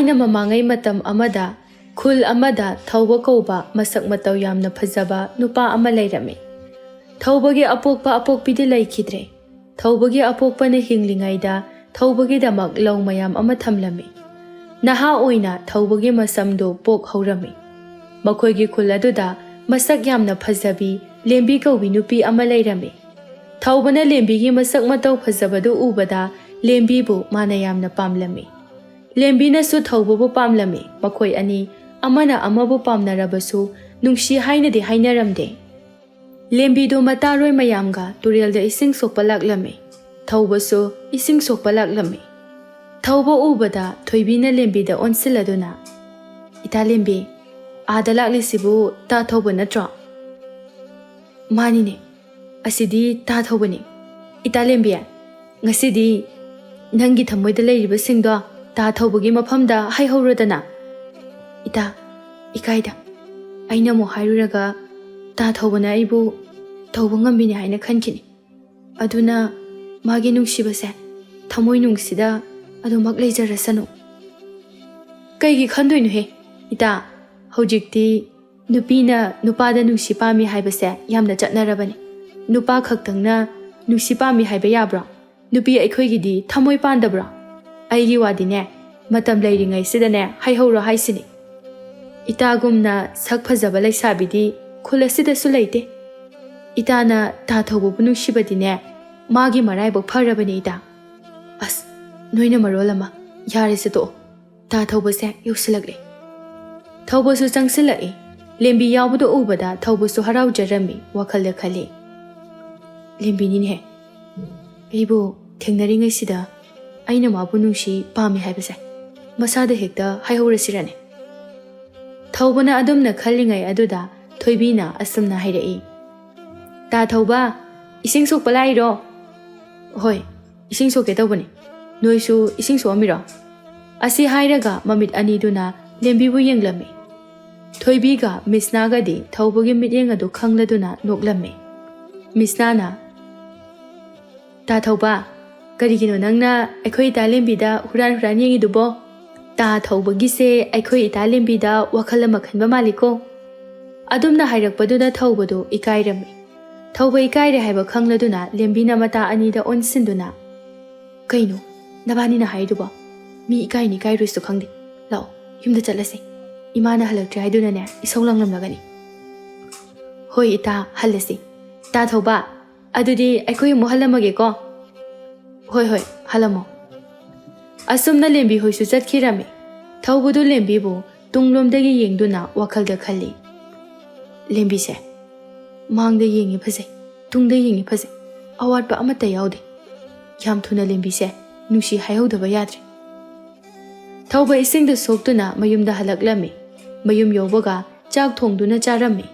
ꯊꯥꯏꯅ ꯃꯃꯥꯡꯉꯩ ꯃꯇꯝ ꯑꯃꯗ ꯈꯨꯜ ꯑꯃꯗ ꯊꯧꯕ ꯀꯧꯕ ꯃꯁꯛ ꯃꯇꯧ ꯌꯥꯝꯅ ꯐꯖꯕ ꯅꯨꯄꯥ ꯑꯃ ꯂꯩꯔꯝꯃꯤ꯫ ꯊꯧꯕꯒꯤ ꯑꯄꯣꯛꯄ ꯑꯄꯣꯛꯄꯤꯗꯤ ꯂꯩꯈꯤꯗ꯭ꯔꯦ꯫ ꯊꯧꯕꯒꯤ ꯑꯄꯣꯛꯄꯅ ꯍꯤꯡꯂꯤꯉꯩꯗ ꯊꯧꯕꯒꯤꯗꯃꯛ ꯂꯧ ꯃꯌꯥꯝ ꯑꯃ ꯊꯝꯂꯝꯃꯤ꯫ ꯅꯍꯥ ꯑꯣꯏꯅ ꯊꯧꯕꯒꯤ ꯃꯁꯝꯗꯨ ꯄꯣꯛ ꯍꯧꯔꯝꯃꯤ꯫ ꯃꯈꯣꯏꯒꯤ ꯈꯨꯜ ꯑꯗꯨꯗ ꯃꯁꯛ ꯌꯥꯝꯅ ꯐꯖꯕꯤ ꯂꯦꯝꯕꯤ ꯀꯧꯕꯤ ꯅꯨꯄꯤ ꯑꯃ ꯂꯩꯔꯝꯃꯤ꯫ ꯊꯧꯕꯅ ꯂꯦꯝꯕꯤꯒꯤ ꯃꯁꯛ ꯃꯇꯧ ꯐꯖꯕꯗꯨ ꯎꯕꯗ ꯂꯦꯝꯕꯤꯕꯨ ꯃꯥꯅ ꯌꯥꯝꯅ ꯄꯥꯝꯂꯝꯃꯤ꯫ ꯂꯦꯝꯕꯤꯅꯁꯨ ꯊꯧꯕꯕꯨ ꯄꯥꯝꯂꯝꯃꯤ꯫ ꯃꯈꯣꯏ ꯑꯅꯤ ꯑꯃꯅ ꯑꯃꯕꯨ ꯄꯥꯝꯅꯔꯕꯁꯨ ꯅꯨꯡꯁꯤ ꯍꯥꯏꯅꯗꯤ ꯍꯥꯏꯅꯔꯝꯗꯦ꯫ ꯂꯦꯝꯕꯤꯗꯨ ꯃꯇꯥꯔꯣꯏ ꯃꯌꯥꯝꯒ ꯇꯨꯔꯦꯜꯗ ꯏꯁꯤꯡ ꯁꯣꯛꯄ ꯂꯥꯛꯂꯝꯃꯤ꯫ ꯊꯧꯕꯁꯨ ꯏꯁꯤꯡ ꯁꯣꯛꯄ ꯂꯥꯛꯂꯝꯃꯤ꯫ ꯊꯧꯕ ꯎꯕꯗ ꯊꯣꯏꯕꯤꯅ ꯂꯦꯝꯕꯤꯗ ꯑꯣꯟꯁꯤꯜꯂꯗꯨꯅ, "ꯏꯇꯥ ꯂꯦꯝꯕꯤ, ꯑꯥꯗ ꯂꯥꯛꯂꯤꯁꯤꯕꯨ ꯇꯥ ꯊꯧꯕ ꯅꯠꯇ꯭ꯔꯣ?" "ꯃꯥꯅꯤꯅꯦ, ꯑꯁꯤꯗꯤ ꯇꯥ ꯊꯧꯕꯅꯤ꯫ ꯏꯇꯥ ꯂꯦꯝꯕꯤ, ꯉꯁꯤꯗꯤ ꯅꯪꯒꯤ ꯊꯃꯣꯏꯗ ꯂꯩꯔꯤꯕꯁꯤꯡꯗꯣ ꯇꯥ ꯊꯧꯕꯒꯤ ꯃꯐꯝꯗ ꯍꯥꯏꯍꯧꯔꯣꯗꯅ." "ꯏꯇꯥ, ꯏꯀꯥꯏꯗ. ꯑꯩꯅ ꯑꯃꯨꯛ ꯍꯥꯏꯔꯨꯔꯒ ꯇꯥ ꯊꯧꯕꯅ ꯑꯩꯕꯨ ꯊꯧꯕ ꯉꯝꯕꯤꯅꯤ ꯍꯥꯏꯅ ꯈꯟꯈꯤꯅꯤ꯫ ꯑꯗꯨꯅ ꯃꯥꯒꯤ ꯅꯨꯡꯁꯤꯕꯁꯦ ꯊꯃꯣꯏꯅꯨꯡꯁꯤꯗ ꯑꯗꯨꯃꯛ ꯂꯩꯖꯔꯁꯅꯨ." "ꯀꯩꯒꯤ ꯈꯟꯗꯣꯏꯅꯣꯍꯦ ꯏꯇꯥ? ꯍꯧꯖꯤꯛꯇꯤ ꯅꯨꯄꯤꯅ ꯅꯨꯄꯥꯗ ꯅꯨꯡꯁꯤ ꯄꯥꯝꯃꯤ ꯍꯥꯏꯕꯁꯦ ꯌꯥꯝꯅ ꯆꯠꯅꯔꯕꯅꯤ꯫ ꯅꯨꯄꯥ ꯈꯛꯇꯪꯅ ꯅꯨꯡꯁꯤ ꯄꯥꯝꯃꯤ ꯍꯥꯏꯕ ꯌꯥꯕ꯭ꯔꯣ? ꯅꯨꯄꯤ ꯑꯩꯈꯣꯏꯒꯤꯗꯤ ꯊꯃꯣꯏ ꯄꯥꯟꯗꯕ꯭ꯔꯣ? ꯑꯩꯒꯤ ꯋꯥꯗꯤꯅꯦ, ꯃꯇꯝ ꯂꯩꯔꯤꯉꯩꯁꯤꯗꯅꯦ ꯍꯥꯏꯍꯧꯔꯣ ꯍꯥꯏꯁꯤꯅꯤ꯫ ꯏꯇꯥꯒꯨꯝꯅ ꯁꯛ ꯐꯖꯕ ꯂꯩꯁꯥꯕꯤꯗꯤ ꯈꯨꯜ ꯑꯁꯤꯗꯁꯨ ꯂꯩꯇꯦ꯫ ꯏꯇꯥꯅ ꯇꯥ ꯊꯧꯕꯕꯨ ꯅꯨꯡꯁꯤꯕꯗꯤꯅꯦ ꯃꯥꯒꯤ ꯃꯔꯥꯏꯕꯛ ꯐꯔꯕꯅꯤ ꯏꯇꯥ." "ꯑꯁ, ꯅꯣꯏꯅ ꯃꯔꯣꯜ ꯑꯃ, ꯌꯥꯔꯦꯁꯦ ꯇꯣꯛꯑꯣ. ꯇꯥ ꯊꯧꯕꯁꯦ ꯌꯧꯁꯤꯜꯂꯛꯂꯦ." ꯊꯧꯕꯁꯨ ꯆꯪꯁꯤꯜꯂꯛꯏ꯫ ꯂꯦꯝꯕꯤ ꯌꯥꯎꯕꯗꯨ ꯎꯕꯗ ꯊꯧꯕꯁꯨ ꯍꯔꯥꯎꯖꯔꯝꯃꯤ꯫ ꯋꯥꯈꯜꯗ ꯈꯜꯂꯤ, "ꯂꯦꯝꯕꯤꯅꯤꯅꯦꯍꯦ, ꯑꯩꯕꯨ ꯊꯦꯡꯅꯔꯤꯉꯩꯁꯤꯗ ꯑꯩꯅ ꯃꯥꯕꯨ ꯅꯨꯡꯁꯤ ꯄꯥꯝꯃꯤ ꯍꯥꯏꯕꯁꯦ ꯃꯁꯥꯗ ꯍꯦꯛꯇ ꯍꯥꯏꯍꯧꯔꯁꯤꯔꯅꯦ." ꯊꯧꯕꯅ ꯑꯗꯨꯝꯅ ꯈꯜꯂꯤꯉꯩ ꯑꯗꯨꯗ ꯊꯣꯏꯕꯤꯅ ꯑꯁꯨꯝꯅ ꯍꯥꯏꯔꯛꯏ, "ꯇꯥ ꯊꯧꯕ, ꯏꯁꯤꯡ ꯁꯣꯛꯄ ꯂꯥꯛꯏꯔꯣ?" "ꯍꯣꯏ, ꯏꯁꯤꯡ ꯁꯣꯛꯀꯦ ꯇꯧꯕꯅꯤ. ꯅꯣꯏꯁꯨ ꯏꯁꯤꯡ ꯁꯣꯛꯑꯝꯃꯤꯔꯣ?" ꯑꯁꯤ ꯍꯥꯏꯔꯒ ꯃꯃꯤꯠ ꯑꯅꯤꯗꯨꯅ ꯂꯦꯝꯕꯤꯕꯨ ꯌꯦꯡꯂꯝꯃꯤ꯫ ꯊꯣꯏꯕꯤꯒ ꯃꯤꯁꯅꯥꯒꯗꯤ ꯊꯧꯕꯒꯤ ꯃꯤꯠꯌꯦꯡ ꯑꯗꯨ ꯈꯪꯂꯗꯨꯅ ꯅꯣꯛꯂꯝꯃꯤ꯫ ꯃꯤꯁꯅꯥꯅ, "ꯇꯥ ꯊꯧꯕ, ꯀꯔꯤꯒꯤꯅꯣ ꯅꯪꯅ ꯑꯩꯈꯣꯏ ꯏꯇꯥ ꯂꯦꯝꯕꯤꯗ ꯍꯨꯔꯥꯟ ꯍꯨꯔꯥꯟ ꯌꯦꯡꯉꯤꯗꯨꯕꯣ? ꯇꯥ ꯊꯧꯕꯒꯤꯁꯦ ꯑꯩꯈꯣꯏ ꯏꯇꯥ ꯂꯦꯝꯕꯤꯗ ꯋꯥꯈꯜ ꯑꯃ ꯈꯟꯕ ꯃꯥꯜꯂꯤꯀꯣ?" ꯑꯗꯨꯝꯅ ꯍꯥꯏꯔꯛꯄꯗꯨꯗ ꯊꯧꯕꯗꯨ ꯏꯀꯥꯏꯔꯝꯃꯤ꯫ ꯊꯧꯕ ꯏꯀꯥꯏꯔꯦ ꯍꯥꯏꯕ ꯈꯪꯂꯗꯨꯅ ꯂꯦꯝꯕꯤꯅ ꯃꯇꯥ ꯑꯅꯤꯗ ꯑꯣꯟꯁꯤꯟꯗꯨꯅ, "ꯀꯩꯅꯣ ꯅꯕꯥꯅꯤꯅ ꯍꯥꯏꯔꯤꯗꯨꯕꯣ? ꯃꯤ ꯏꯀꯥꯏꯅꯤ ꯏꯀꯥꯏꯔꯣꯏꯁꯨ ꯈꯪꯗꯦ. ꯂꯥꯛꯑꯣ, ꯌꯨꯝꯗ ꯆꯠꯂꯁꯤ. ꯏꯃꯥꯅ ꯍꯜꯂꯛꯇ꯭ꯔꯦ ꯍꯥꯏꯗꯨꯅꯅꯦ ꯏꯁꯧ ꯂꯥꯡꯂꯝꯂꯒꯅꯤ." "ꯍꯣꯏ ꯏꯇꯥ, ꯍꯜꯂꯁꯤ. ꯇꯥ ꯊꯧꯕ, ꯑꯗꯨꯗꯤ ꯑꯩꯈꯣꯏ ꯑꯃꯨꯛ ꯍꯜꯂꯝꯃꯒꯦꯀꯣ?" "ꯍꯣꯏ ꯍꯣꯏ, ꯍꯜꯂꯝꯃꯣ." ꯑꯁꯨꯝꯅ ꯂꯦꯝꯕꯤ ꯍꯣꯏꯁꯨ ꯆꯠꯈꯤꯔꯝꯃꯤ꯫ ꯊꯧꯕꯗꯨ ꯂꯦꯝꯕꯤꯕꯨ ꯇꯨꯡꯂꯣꯝꯗꯒꯤ ꯌꯦꯡꯗꯨꯅ ꯋꯥꯈꯜꯗ ꯈꯜꯂꯤ, "ꯂꯦꯝꯕꯤꯁꯦ ꯃꯥꯡꯗ ꯌꯦꯡꯉꯤ ꯐꯖꯩ, ꯇꯨꯡꯗ ꯌꯦꯡꯉꯤ ꯐꯖꯩ, ꯑꯋꯥꯠꯄ ꯑꯃꯠꯇ ꯌꯥꯎꯗꯦ. ꯌꯥꯝ ꯊꯨꯅ ꯂꯦꯝꯕꯤꯁꯦ ꯅꯨꯡꯁꯤ ꯍꯥꯏꯍꯧꯗꯕ ꯌꯥꯗ꯭ꯔꯦ." ꯊꯧꯕ ꯏꯁꯤꯡꯗ ꯁꯣꯛꯇꯨꯅ ꯃꯌꯨꯝꯗ ꯍꯜꯂꯛꯂꯝꯃꯤ꯫ ꯃꯌꯨꯝ ꯌꯧꯕꯒ ꯆꯥꯛ ꯊꯣꯡꯗꯨꯅ ꯆꯥꯔꯝꯃꯤ꯫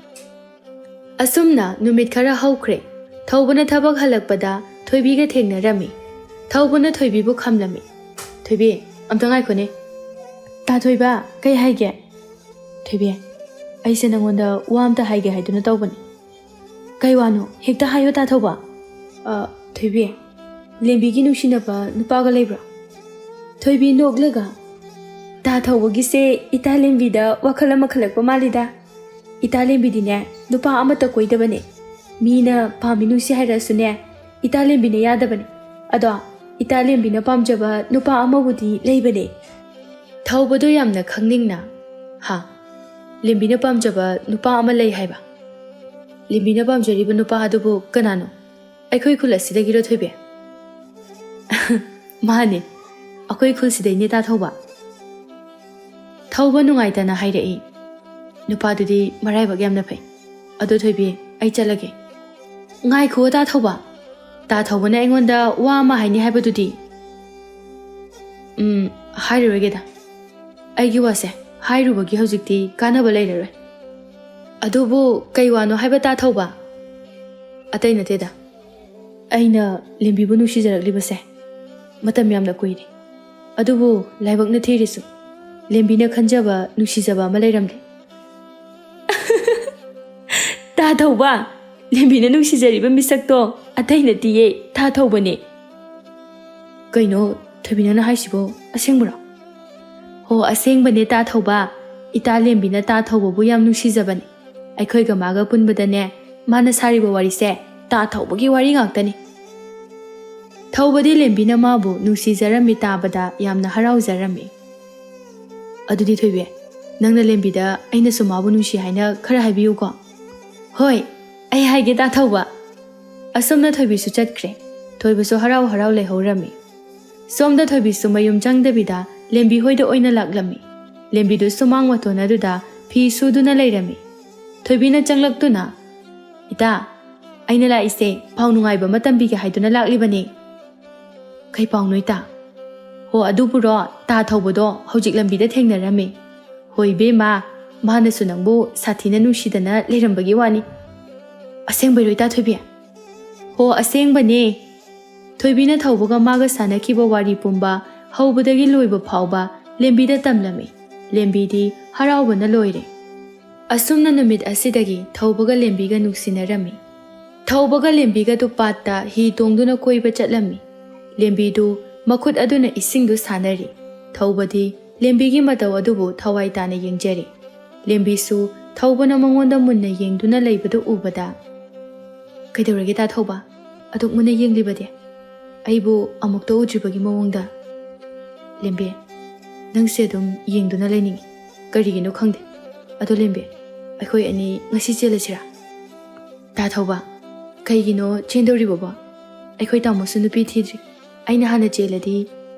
ꯑꯁꯨꯝꯅ ꯅꯨꯃꯤꯠ ꯈꯔ ꯍꯧꯈ꯭ꯔꯦ꯫ ꯊꯧꯕꯅ ꯊꯕꯛ ꯍꯜꯂꯛꯄꯗ ꯊꯣꯏꯕꯤꯒ ꯊꯦꯡꯅꯔꯝꯃꯤ꯫ ꯊꯧꯕꯅ ꯊꯣꯏꯕꯤꯕꯨ ꯈꯝꯂꯝꯃꯤ꯫ "ꯊꯣꯏꯕꯤ, ꯑꯝꯇ ꯉꯥꯏꯈꯣꯅꯦ." "ꯇꯥ ꯊꯣꯏꯕ, ꯀꯩ ꯍꯥꯏꯒꯦ?" "ꯊꯣꯏꯕꯤ, ꯑꯩꯁꯦ ꯅꯪꯉꯣꯟꯗ ꯋꯥ ꯑꯝꯇ ꯍꯥꯏꯒꯦ ꯍꯥꯏꯗꯨꯅ ꯇꯧꯕꯅꯤ." "ꯀꯩ ꯋꯥꯅꯣ? ꯍꯦꯛꯇ ꯍꯥꯏꯌꯣ ꯇꯥ ꯊꯧꯕ." "ꯊꯣꯏꯕꯤ, ꯂꯦꯝꯕꯤꯒꯤ ꯅꯨꯡꯁꯤꯅꯕ ꯅꯨꯄꯥꯒ ꯂꯩꯕ꯭ꯔꯣ?" ꯊꯣꯏꯕꯤ ꯅꯣꯛꯂꯒ, "ꯇꯥ ꯊꯧꯕꯒꯤꯁꯦ ꯏꯇꯥ ꯂꯦꯝꯕꯤꯗ ꯋꯥꯈꯜ ꯑꯃ ꯈꯜꯂꯛꯄ ꯃꯥꯜꯂꯤꯗ. ꯏꯇꯥ ꯂꯦꯝꯕꯤꯗꯤꯅꯦ ꯅꯨꯄꯥ ꯑꯃꯠꯇ ꯀꯣꯏꯗꯕꯅꯦ. ꯃꯤꯅ ꯄꯥꯝꯃꯤ ꯅꯨꯡꯁꯤ ꯍꯥꯏꯔꯁꯨꯅꯦ ꯏꯇꯥ ꯂꯦꯝꯕꯤꯅ ꯌꯥꯗꯕꯅꯦ. ꯑꯗꯣ ꯏꯇꯥ ꯂꯦꯝꯕꯤꯅ ꯄꯥꯝꯖꯕ ꯅꯨꯄꯥ ꯑꯃꯕꯨꯗꯤ ꯂꯩꯕꯅꯦ." ꯊꯧꯕꯗꯨ ꯌꯥꯝꯅ ꯈꯪꯅꯤꯡꯅ, "ꯍꯥ, ꯂꯦꯝꯕꯤꯅ ꯄꯥꯝꯖꯕ ꯅꯨꯄꯥ ꯑꯃ ꯂꯩ ꯍꯥꯏꯕ? ꯂꯦꯝꯕꯤꯅ ꯄꯥꯝꯖꯔꯤꯕ ꯅꯨꯄꯥ ꯑꯗꯨꯕꯨ ꯀꯅꯥꯅꯣ? ꯑꯩꯈꯣꯏ ꯈꯨꯜ ꯑꯁꯤꯗꯒꯤꯔꯣ ꯊꯣꯏꯕꯤ?" "ꯃꯥꯅꯦ, ꯑꯩꯈꯣই ꯈꯨꯜꯁꯤꯗꯩꯅꯦ ꯇꯥ ꯊꯧꯕ." ꯊꯧꯕ ꯅꯨꯡꯉꯥꯏꯇꯅ ꯍꯥꯏꯔꯛꯏ, "ꯅꯨꯄꯥꯗꯨꯗꯤ ꯃꯔꯥꯏꯕꯛ ꯌꯥꯝꯅ ꯐꯩ. ꯑꯗꯣ ꯊꯣꯏꯕꯤ, ꯑꯩ ꯆꯠꯂꯒꯦ." "ꯉꯥꯏꯈꯣ ꯇꯥ ꯊꯧꯕ, ꯇꯥ ꯊꯧꯕꯅ ꯑꯩꯉꯣꯟꯗ ꯋꯥ ꯑꯃ ꯍꯥꯏꯅꯤ ꯍꯥꯏꯕꯗꯨꯗꯤ." "ꯍꯥꯏꯔꯔꯣꯏꯒꯦꯗ. ꯑꯩꯒꯤ ꯋꯥꯁꯦ ꯍꯥꯏꯔꯨꯕꯒꯤ ꯍꯧꯖꯤꯛꯇꯤ ꯀꯥꯟꯅꯕ ꯂꯩꯔꯔꯣꯏ." "ꯑꯗꯨꯕꯨ ꯀꯩ ꯋꯥꯅꯣ ꯍꯥꯏꯕ ꯇꯥ ꯊꯧꯕ?" "ꯑꯇꯩ ꯅꯠꯇꯦꯗ. ꯑꯩꯅ ꯂꯦꯝꯕꯤꯕꯨ ꯅꯨꯡꯁꯤꯖꯔꯛꯂꯤꯕꯁꯦ ꯃꯇꯝ ꯌꯥꯝꯅ ꯀꯨꯏꯔꯦ. ꯑꯗꯨꯕꯨ ꯂꯥꯏꯕꯛꯅ ꯊꯤꯔꯤꯁꯨ ꯂꯦꯝꯕꯤꯅ ꯈꯟꯖꯕ ꯅꯨꯡꯁꯤꯖꯕ ꯑꯃ ꯂꯩꯔꯝꯂꯦ." "ꯇꯥ ꯊꯧꯕ, ꯂꯦꯝꯕꯤꯅ ꯅꯨꯡꯁꯤꯖꯔꯤꯕ ꯃꯤꯁꯛꯇꯣ ꯑꯇꯩ ꯅꯠꯇꯤꯌꯦ, ꯇꯥ ꯊꯧꯕꯅꯦ." "ꯀꯩꯅꯣ ꯊꯣꯏꯕꯤ ꯅꯪꯅ ꯍꯥꯏꯁꯤꯕꯣ ꯑꯁꯦꯡꯕꯔꯣ?" ꯍꯣ ꯑꯁꯦꯡꯕꯅꯦ ꯇꯥ ꯊꯧꯕ ꯏꯇꯥ ꯂꯦꯝꯕꯤꯅ ꯇꯥ ꯊꯧꯕꯕꯨ ꯌꯥꯝ ꯅꯨꯡꯁꯤꯖꯕꯅꯤ ꯑꯩꯈꯣꯏꯒ ꯃꯥꯒ ꯄꯨꯟꯕꯗꯅꯦ ꯃꯥꯅ ꯁꯥꯔꯤꯕ ꯋꯥꯔꯤꯁꯦ ꯇꯥ ꯊꯧꯕꯒꯤ ꯋꯥꯔꯤ ꯉꯥꯛꯇꯅꯤ ꯊꯧꯕꯗꯤ ꯂꯦꯝꯕꯤꯅ ꯃꯥꯕꯨ ꯅꯨꯡꯁꯤꯖꯔꯝꯃꯤ ꯇꯥꯕꯗ ꯌꯥꯝꯅ ꯍꯔꯥꯎꯖꯔꯝꯃꯤ ꯑꯗꯨꯗꯤ ꯊꯣꯏꯕꯤ ꯅꯪꯅ ꯂꯦꯝꯕꯤꯗ ꯑꯩꯅꯁꯨ ꯃꯥꯕꯨ ꯅꯨꯡꯁꯤ ꯍꯥꯏꯅ ꯈꯔ ꯍꯥꯏꯕꯤꯌꯨꯀꯣ ꯍꯣꯏ ꯑꯩ ꯍꯥꯏꯒꯦ ꯇꯥ ꯊꯧꯕ ꯑꯁꯣꯝꯅ ꯊꯣꯏꯕꯤꯁꯨ ꯆꯠꯈ꯭ꯔꯦ ꯊꯣꯏꯕꯁꯨ ꯍꯔꯥꯎ ꯍꯔꯥꯎ ꯂꯩꯍꯧꯔꯝꯃꯤ ꯁꯣꯝꯗ ꯊꯣꯏꯕꯤꯁꯨ ꯃꯌꯨꯝ ꯆꯪꯗꯕꯤꯗ ꯂꯦꯝꯕꯤ ꯍꯣꯏꯗ ꯑꯣꯏꯅ ꯂꯥꯛꯂꯝꯃꯤ ꯂꯦꯝꯕꯤꯗꯨ ꯁꯨꯃꯥꯡ ꯃꯇꯣꯟ ꯑꯗꯨꯗ ꯐꯤ ꯁꯨꯗꯨꯅ ꯂꯩꯔꯝꯃꯤ ꯊꯣꯏꯕꯤꯅ ꯆꯪꯂꯛꯇꯨꯅ ꯏꯇꯥ ꯑꯩꯅ ꯂꯥꯛꯏꯁꯦ ꯄꯥꯎ ꯅꯨꯡꯉꯥꯏꯕ ꯑꯃ ꯇꯝꯕꯤꯒꯦ ꯍꯥꯏꯗꯨꯅ ꯂꯥꯛꯂꯤꯕꯅꯤ ꯀꯩ ꯄꯥꯎꯅꯣ ꯏꯇꯥ ꯍꯣ ꯑꯗꯨꯕꯨꯔꯣ ꯇꯥ ꯊꯧꯕꯗꯣ ꯍꯧꯖꯤꯛ ꯂꯝꯕꯤꯗ ꯊꯦꯡꯅꯔꯝꯃꯤ ꯍꯣꯏ ꯏꯕꯦꯝꯃ ꯃꯥꯅꯁꯨ ꯅꯪꯕꯨ ꯁꯥꯊꯤꯅ ꯅꯨꯡꯁꯤꯗꯅ ꯂꯩꯔꯝꯕꯒꯤ ꯋꯥꯅꯤ ꯑꯁꯦꯡꯕꯩꯔꯣ ꯏꯇꯥ ꯊꯣꯏꯕꯤ ꯍꯣ ꯑꯁꯦꯡꯕꯅꯦ ꯊꯣꯏꯕꯤꯅ ꯊꯧꯕꯒ ꯃꯥꯒ ꯁꯥꯟꯅꯈꯤꯕ ꯋꯥꯔꯤ ꯄꯨꯝꯕ ꯍꯧꯕꯗꯒꯤ ꯂꯣꯏꯕ ꯐꯥꯎꯕ ꯂꯦꯝꯕꯤꯗ ꯇꯝꯂꯝꯃꯤ ꯂꯦꯝꯕꯤꯗꯤ ꯍꯔꯥꯎꯕꯅ ꯂꯣꯏꯔꯦ ꯑꯁꯨꯝꯅ ꯅꯨꯃꯤꯠ ꯑꯁꯤꯗꯒꯤ ꯊꯧꯕꯒ ꯂꯦꯝꯕꯤꯒ ꯅꯨꯡꯁꯤꯅꯔꯝꯃꯤ ꯊꯧꯕꯒ ꯂꯦꯝꯕꯤꯒꯗꯨ ꯄꯥꯠꯇ ꯍꯤ ꯇꯣꯡꯗꯨꯅ ꯀꯣꯏꯕ ꯆꯠꯂꯝꯃꯤ ꯂꯦꯝꯕꯤꯗꯨ ꯃꯈꯨꯠ ꯑꯗꯨꯅ ꯏꯁꯤꯡꯗꯨ ꯁꯥꯟꯅꯔꯤ ꯊꯧꯕꯗꯤ ꯂꯦꯝꯕꯤꯒꯤ ꯃꯇꯧ ꯑꯗꯨꯕꯨ ꯊꯋꯥꯏ ꯇꯥꯅ ꯌꯦꯡꯖꯔꯤ ꯂꯦꯝꯕꯤꯁꯨ ꯊꯧꯕꯅ ꯃꯉꯣꯟꯗ ꯃꯨꯟꯅ ꯌꯦꯡꯗꯨꯅ ꯂꯩꯕꯗꯨ ꯎꯕꯗ ꯀꯩꯗꯧꯔꯒꯦ ꯇꯥ ꯊꯧꯕ ꯑꯗꯨꯛ ꯃꯨꯟꯅ ꯌꯦꯡꯂꯤꯕꯗꯤ ꯑꯩꯕꯨ ꯑꯃꯨꯛꯇ ꯎꯗ꯭ꯔꯤꯕꯒꯤ ꯃꯑꯣꯡꯗ ꯂꯦꯝꯕꯤ ꯅꯪꯁꯦ ꯑꯗꯨꯝ ꯌꯦꯡꯗꯨꯅ ꯂꯩꯅꯤꯡꯉꯤ ꯀꯔꯤꯒꯤꯅꯣ ꯈꯪꯗꯦ ꯑꯗꯣ ꯂꯦꯝꯕꯤ ꯑꯩꯈꯣꯏ ꯑꯅꯤ ꯉꯁꯤ ꯆꯦꯜꯂꯁꯤꯔꯥ ꯇꯥ ꯊꯧꯕ ꯀꯩꯒꯤꯅೋ ꯆꯦꯟꯗꯧꯔꯤꯕꯕꯣ ꯑꯩꯈꯣꯏ ꯇꯥꯃꯣꯁꯨ ꯅꯨꯄꯤ ꯊꯤꯗ꯭ꯔꯤ ꯑꯩꯅ ꯍꯥꯟꯅ ꯆꯦꯜꯂꯗꯤ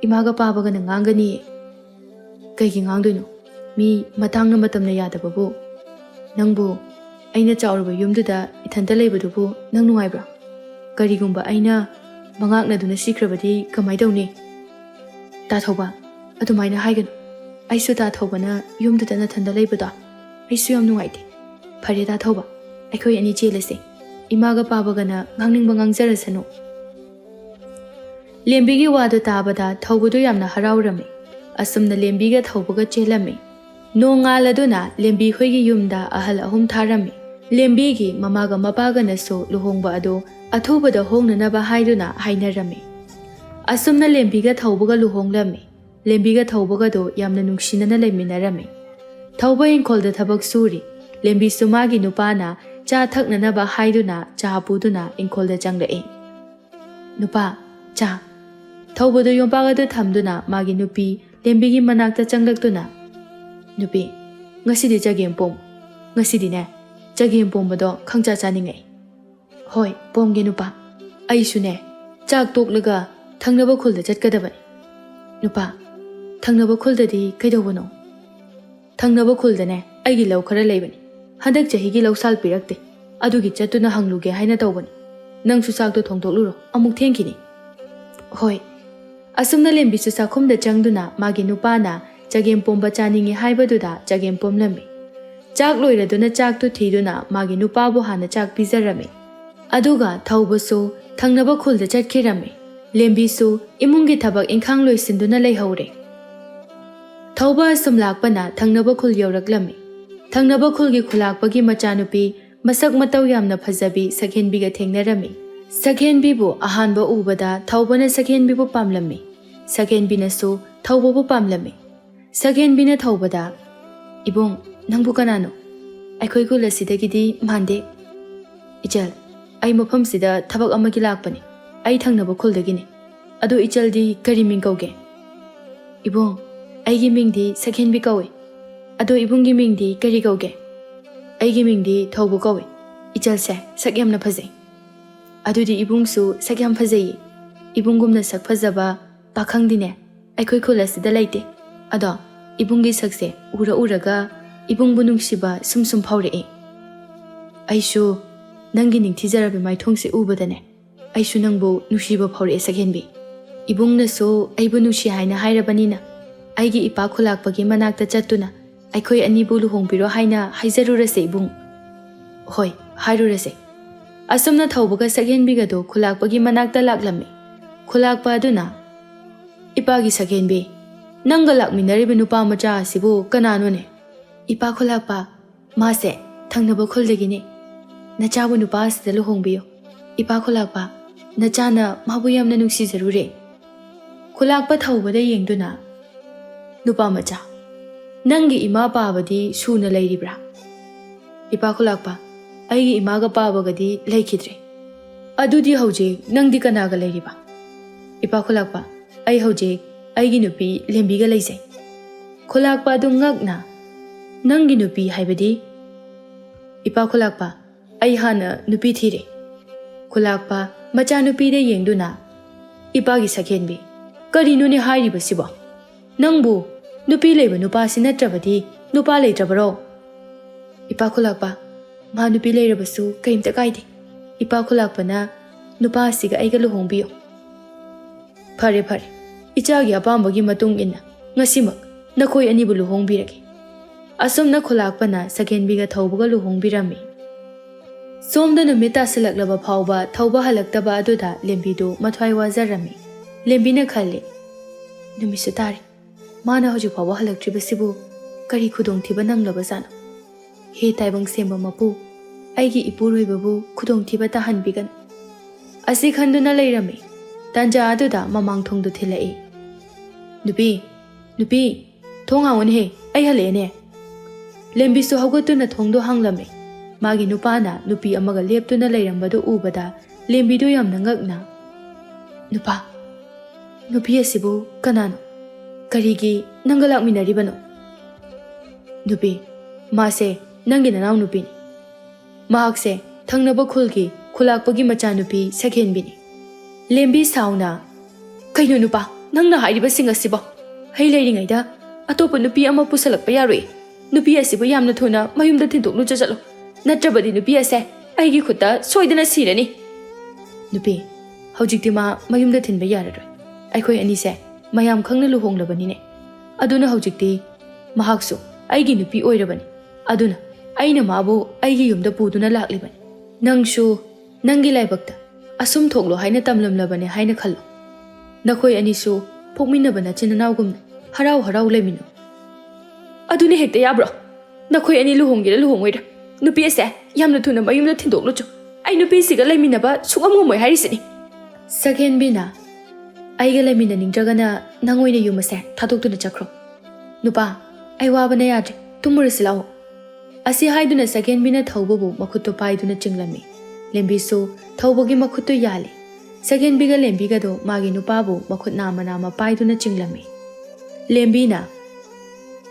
ꯏꯃꯥꯒ ꯄꯥꯕꯒꯅ ꯉꯥꯡꯒꯅꯤꯌꯦ ꯀꯩꯒꯤ ꯉꯥꯡꯗꯣꯏꯅꯣ ꯃꯤ ꯃꯇꯥꯡꯅ ꯃꯇꯝꯅ ꯌꯥꯗꯕꯕꯨ ꯅꯪꯕꯨ ꯑꯩꯅ ꯆꯥꯎꯔꯕ ꯌꯨꯝꯗꯨꯗ ꯏꯊꯟꯇ ꯂꯩꯕꯗꯨꯕꯨ ꯅꯪ ꯅꯨꯡꯉꯥꯏꯕ꯭ꯔꯣ ꯀꯔꯤꯒꯨꯝꯕ ꯑꯩꯅ ꯃꯉꯥꯛꯅꯗꯨꯅ ꯁꯤꯈ꯭ꯔꯕꯗꯤ ꯀꯃꯥꯏ ꯇꯧꯅꯤ ꯇꯥ ꯊꯧꯕ ꯑꯗꯨꯃꯥꯏꯅ ꯍꯥꯏꯒꯅꯨ ꯑꯩꯁꯨ ꯇꯥ ꯊꯧꯕꯅ ꯌꯨꯝꯗꯨꯗ ꯅꯊꯟꯗ ꯂꯩꯕꯗꯣ ꯑꯩꯁꯨ ꯌꯥꯝ ꯅꯨꯡꯉꯥꯏꯇꯦ ꯐꯔꯦ ꯇꯥ ꯊꯧꯕ ꯑꯩꯈꯣꯏ ꯑꯅꯤ ꯆꯦꯜꯂꯁꯦ ꯏꯃꯥꯒ ꯄꯥꯕꯒꯅ ꯉꯥꯡꯅꯤꯡꯕ ꯉꯥꯡꯖꯔꯁꯅꯨ ꯂꯦꯝꯕꯤꯒꯤ ꯋꯥꯗꯨ ꯇꯥꯕꯗ ꯊꯧꯕꯗꯨ ꯌꯥꯝꯅ ꯍꯔꯥꯎꯔꯝꯃꯤ ꯑꯁꯨꯝꯅ ꯂꯦꯝꯕꯤꯒ ꯊꯧꯕꯒ ꯆꯦꯜꯂꯝꯃꯤ ꯅꯣꯡꯉꯥꯜꯂꯗꯨꯅ ꯂꯦꯝꯕꯤ ꯍꯣꯏꯒꯤ ꯌꯨꯝꯗ ꯑꯍꯜ ꯑꯍꯨꯝ ꯊꯥꯔꯝꯃꯤ ꯂꯦꯝꯕꯤꯒꯤ ꯃꯃꯥꯒ ꯃꯄꯥꯒꯅꯁꯨ ꯂꯨꯍꯣꯡꯕ ꯑꯗꯨ ꯑꯊꯨꯕꯗ ꯍꯣꯡꯅꯅꯕ ꯍꯥꯏꯗꯨꯅ ꯍꯥꯏꯅꯔꯝꯃꯤ ꯑꯁꯨꯝꯅ ꯂꯦꯝꯕꯤꯒ ꯊꯧꯕꯒ ꯂꯨꯍꯣꯡꯂꯝꯃꯤ ꯂꯦꯝꯕꯤꯒ ꯊꯧꯕꯒꯗꯣ ꯌꯥꯝꯅ ꯅꯨꯡꯁꯤꯅꯅ ꯂꯩꯃꯤꯟꯅꯔꯝꯃꯤ ꯊꯧꯕ ꯏꯪꯈꯣꯜꯗ ꯊꯕꯛ ꯁꯨꯔꯤ ꯂꯦꯝꯕꯤꯁꯨ ꯃꯥꯒꯤ ꯅꯨꯄꯥꯅ ꯆꯥ ꯊꯛꯅꯅꯕ ꯍꯥꯏꯗꯨꯅ ꯆꯥ ꯄꯨꯗꯨꯅ ꯏꯪꯈꯣꯜꯗ ꯆꯪꯂꯛꯏ नुपा चा थौबदो योंपाग अदु थमदुना मागी नुपी लेंबिगी मनाक्ता चंगलक्तुना नुपी ngasidi jagem pom ngasidi ne jagem pombado khangcha chaningai hoi pomge nupa aisu ne chak toklaga thangnaba khulda chatkadabani nupa thangnaba khuldadi kaidobano thangnaba khulda ne aigi law khara leibani handak jahigi lawsal pirakte adugi chatuna hangluge haina tawbani nangsu chak to thongtokluro amuk thengkini hoi asumna lembi su sakhumda changduna magi nupa na jagem pomba chaningi haibaduda jagem pomlami chak loiraduna chak tu thiduna magi nupa bu hana chak pijarami aduga thaubasu thangnaba khulda chatkirami lembi su imungi thabak inkhang loisinduna leihore thauba sum lakpana thangnaba khul yoraklami thangnaba khulgi khulakpagi machanupi masak matau yamna phajabi sakhenbi ga thengnarami sakhenbi bu ahanba ubada thaubana sakhenbi bu pamlami sakhenbi na su thauba bu pamlami sakhenbi na thaubada ibong nangbu kanano aikhoi khul asidagidi mande ichal ai mafam sida thabak amagi lakpani ai thangnaba khuldagini adu ichaldi kari ming kauge ibong aigi mingdi sakhenbi kawe adu ibunggi mingdi kari kauge aigi mingdi thaubu kawe ichal se sakyamna phajai adudi ibungsu sakyam phajai ibungumna sak phajaba pakhangdine aikhoi khul asida laite ado ibunggi sakse uraga ibungbu nungsiba sumsum phawre aishu nangi ningthijarabe maithongse ubadane aishu nangbu nusiba phawre sakhenbi ibungna so aibu nusi haina hairabanina aigi ipa khulakpagi manakta chattuna aikhoi ani bu luhongbiro haina haijarurase ibung hoi hairurase asumna thaubaga sakhenbiga do khulakpagi manakta laklami khulakpa aduna ipagi sakhenbi nanga lakminaribe nupa macha asibu kanano ne ipa khulakpa mase thangnaba khuldagini nachabu nupa asida luhongbiyo ipa khulakpa nachana mabu yamna nungsi jarure khulakpa thaubada yengduna nupa macha Nangi ima paabadi suna lairibra. Ipa khulakpa, aigi imaga paabagadi laikidre. Adudi haujik nangdi kanaga lairiba. Ipa khulakpa, ai haujik aigi nupi lembiga laizai. Khulakpa adu ngakna, nangi nupi haibadi. Ipa khulakpa, ai hana nupi thire. Khulakpa, macha nupi de yengduna. Ipa gi sakhenbi, kari nune hairiba sibo. Nangbu, nupi leiba nupa sinatrabadi, nupa leitrabaro. Ipa khulakpa, ma nupi leirabasu kaimta kaide. Ipa khulakpa na, nupa siga aiga luhongbiyo. Phare phare, ichagi apambagi matung inna, ngasimak, nakhoi anibu luhongbirage. Asumna khulakpa na sakhenbiga thaubaga luhongbirami. Somda numita silaklaba phauba thauba halaktaba aduda lembidu mathwai wazarami. Lembina khalle, numisu tare, mana hoju phauba halaktribasibu kari khudongthiba nanglaba zana. He taibang semba mapu, aigi ipuroibabu khudongthiba tahanbigan. Asi khanduna leirami, tanja aduda mamang thongdu thilai. Nupi, thong hangon he, ai halene. Lembisu haugatuna thongdu hanglame. Magi nupana nupi amaga leptuna leirambadu ubada lembidu yamna ngakna. Nupi asibu kanano? Karigi nangalak minaribano? Nupi, mase nangi nanaw nupi ni. Mahakse thangnaba khulgi khulakpagi macha nupi sakhenbini. Lembi sauna, kaino nupa, nangna hairiba singa sibo. Hei leiringaida, atopa nupi ama pusalakpa yaroi. Nupi asibu yamna thuna mayumda thindoknu chachalo. Natrabadi nupi ase, aigi khutta soidana sirani. Nupi, haujikti ma mayumda thinba yararoi. Aikhoi anise, mayam khangna luhonglabani ne. Aduna haujikti, mahaksu, aigi nupi oirabani. Aduna, aina mabu aigi yumda puduna laklibani. Nangshu, nangi laibakta, asum thoklo haina tamlamlabani haina khallo. Nakhoi anisu, pokminabana chinanaugumna, harau lemino. Aduni hekta yabro, nakhoi ani luhongira luhongoira. Nupi ase, yamna thuna mayumda thindoklo chu. Ai nupi siga leiminaba sugamngomoi harisini. Sakhenbina, aiga leimina ningdragana nangoina yumase thadokduna chakro. Nupa, ai wabana yadre, tumurasi lao. Asi haiduna sakhenbina thaubabu makhuto paiduna chinglami. Lembisu thaubogi makhuto yali. Sakhenbiga lembiga do magi nupabu makhut nama paiduna chinglami. Lembina,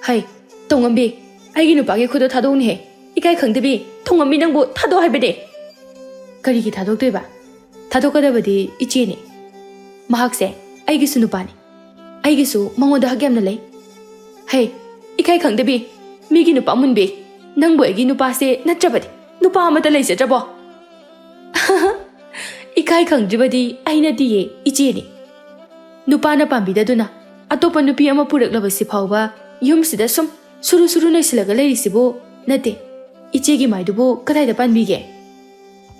hai, tongambi, aigi nupagi khudo thadokni he. Ikai khangdebi, thongambi nangbu thado haibade. Karigi thadokdoiba? Thadokadabadi ichini. Mahakse, aigisu nupani. Aigisu mangoda hagyamna lei. Hey, ikai khangdebi, migi nupa munbi. Nangbu aigi nupase natrabadi. Nupa amata leisadrabo. Ikai khangdribadi aina diye ichini. Nupa na pambidaduna, atopa nupi ama puraklabasi phauba, yumsida sum suru naisilaga leirisibu nate. Ichegi maidubu kadaida panbige.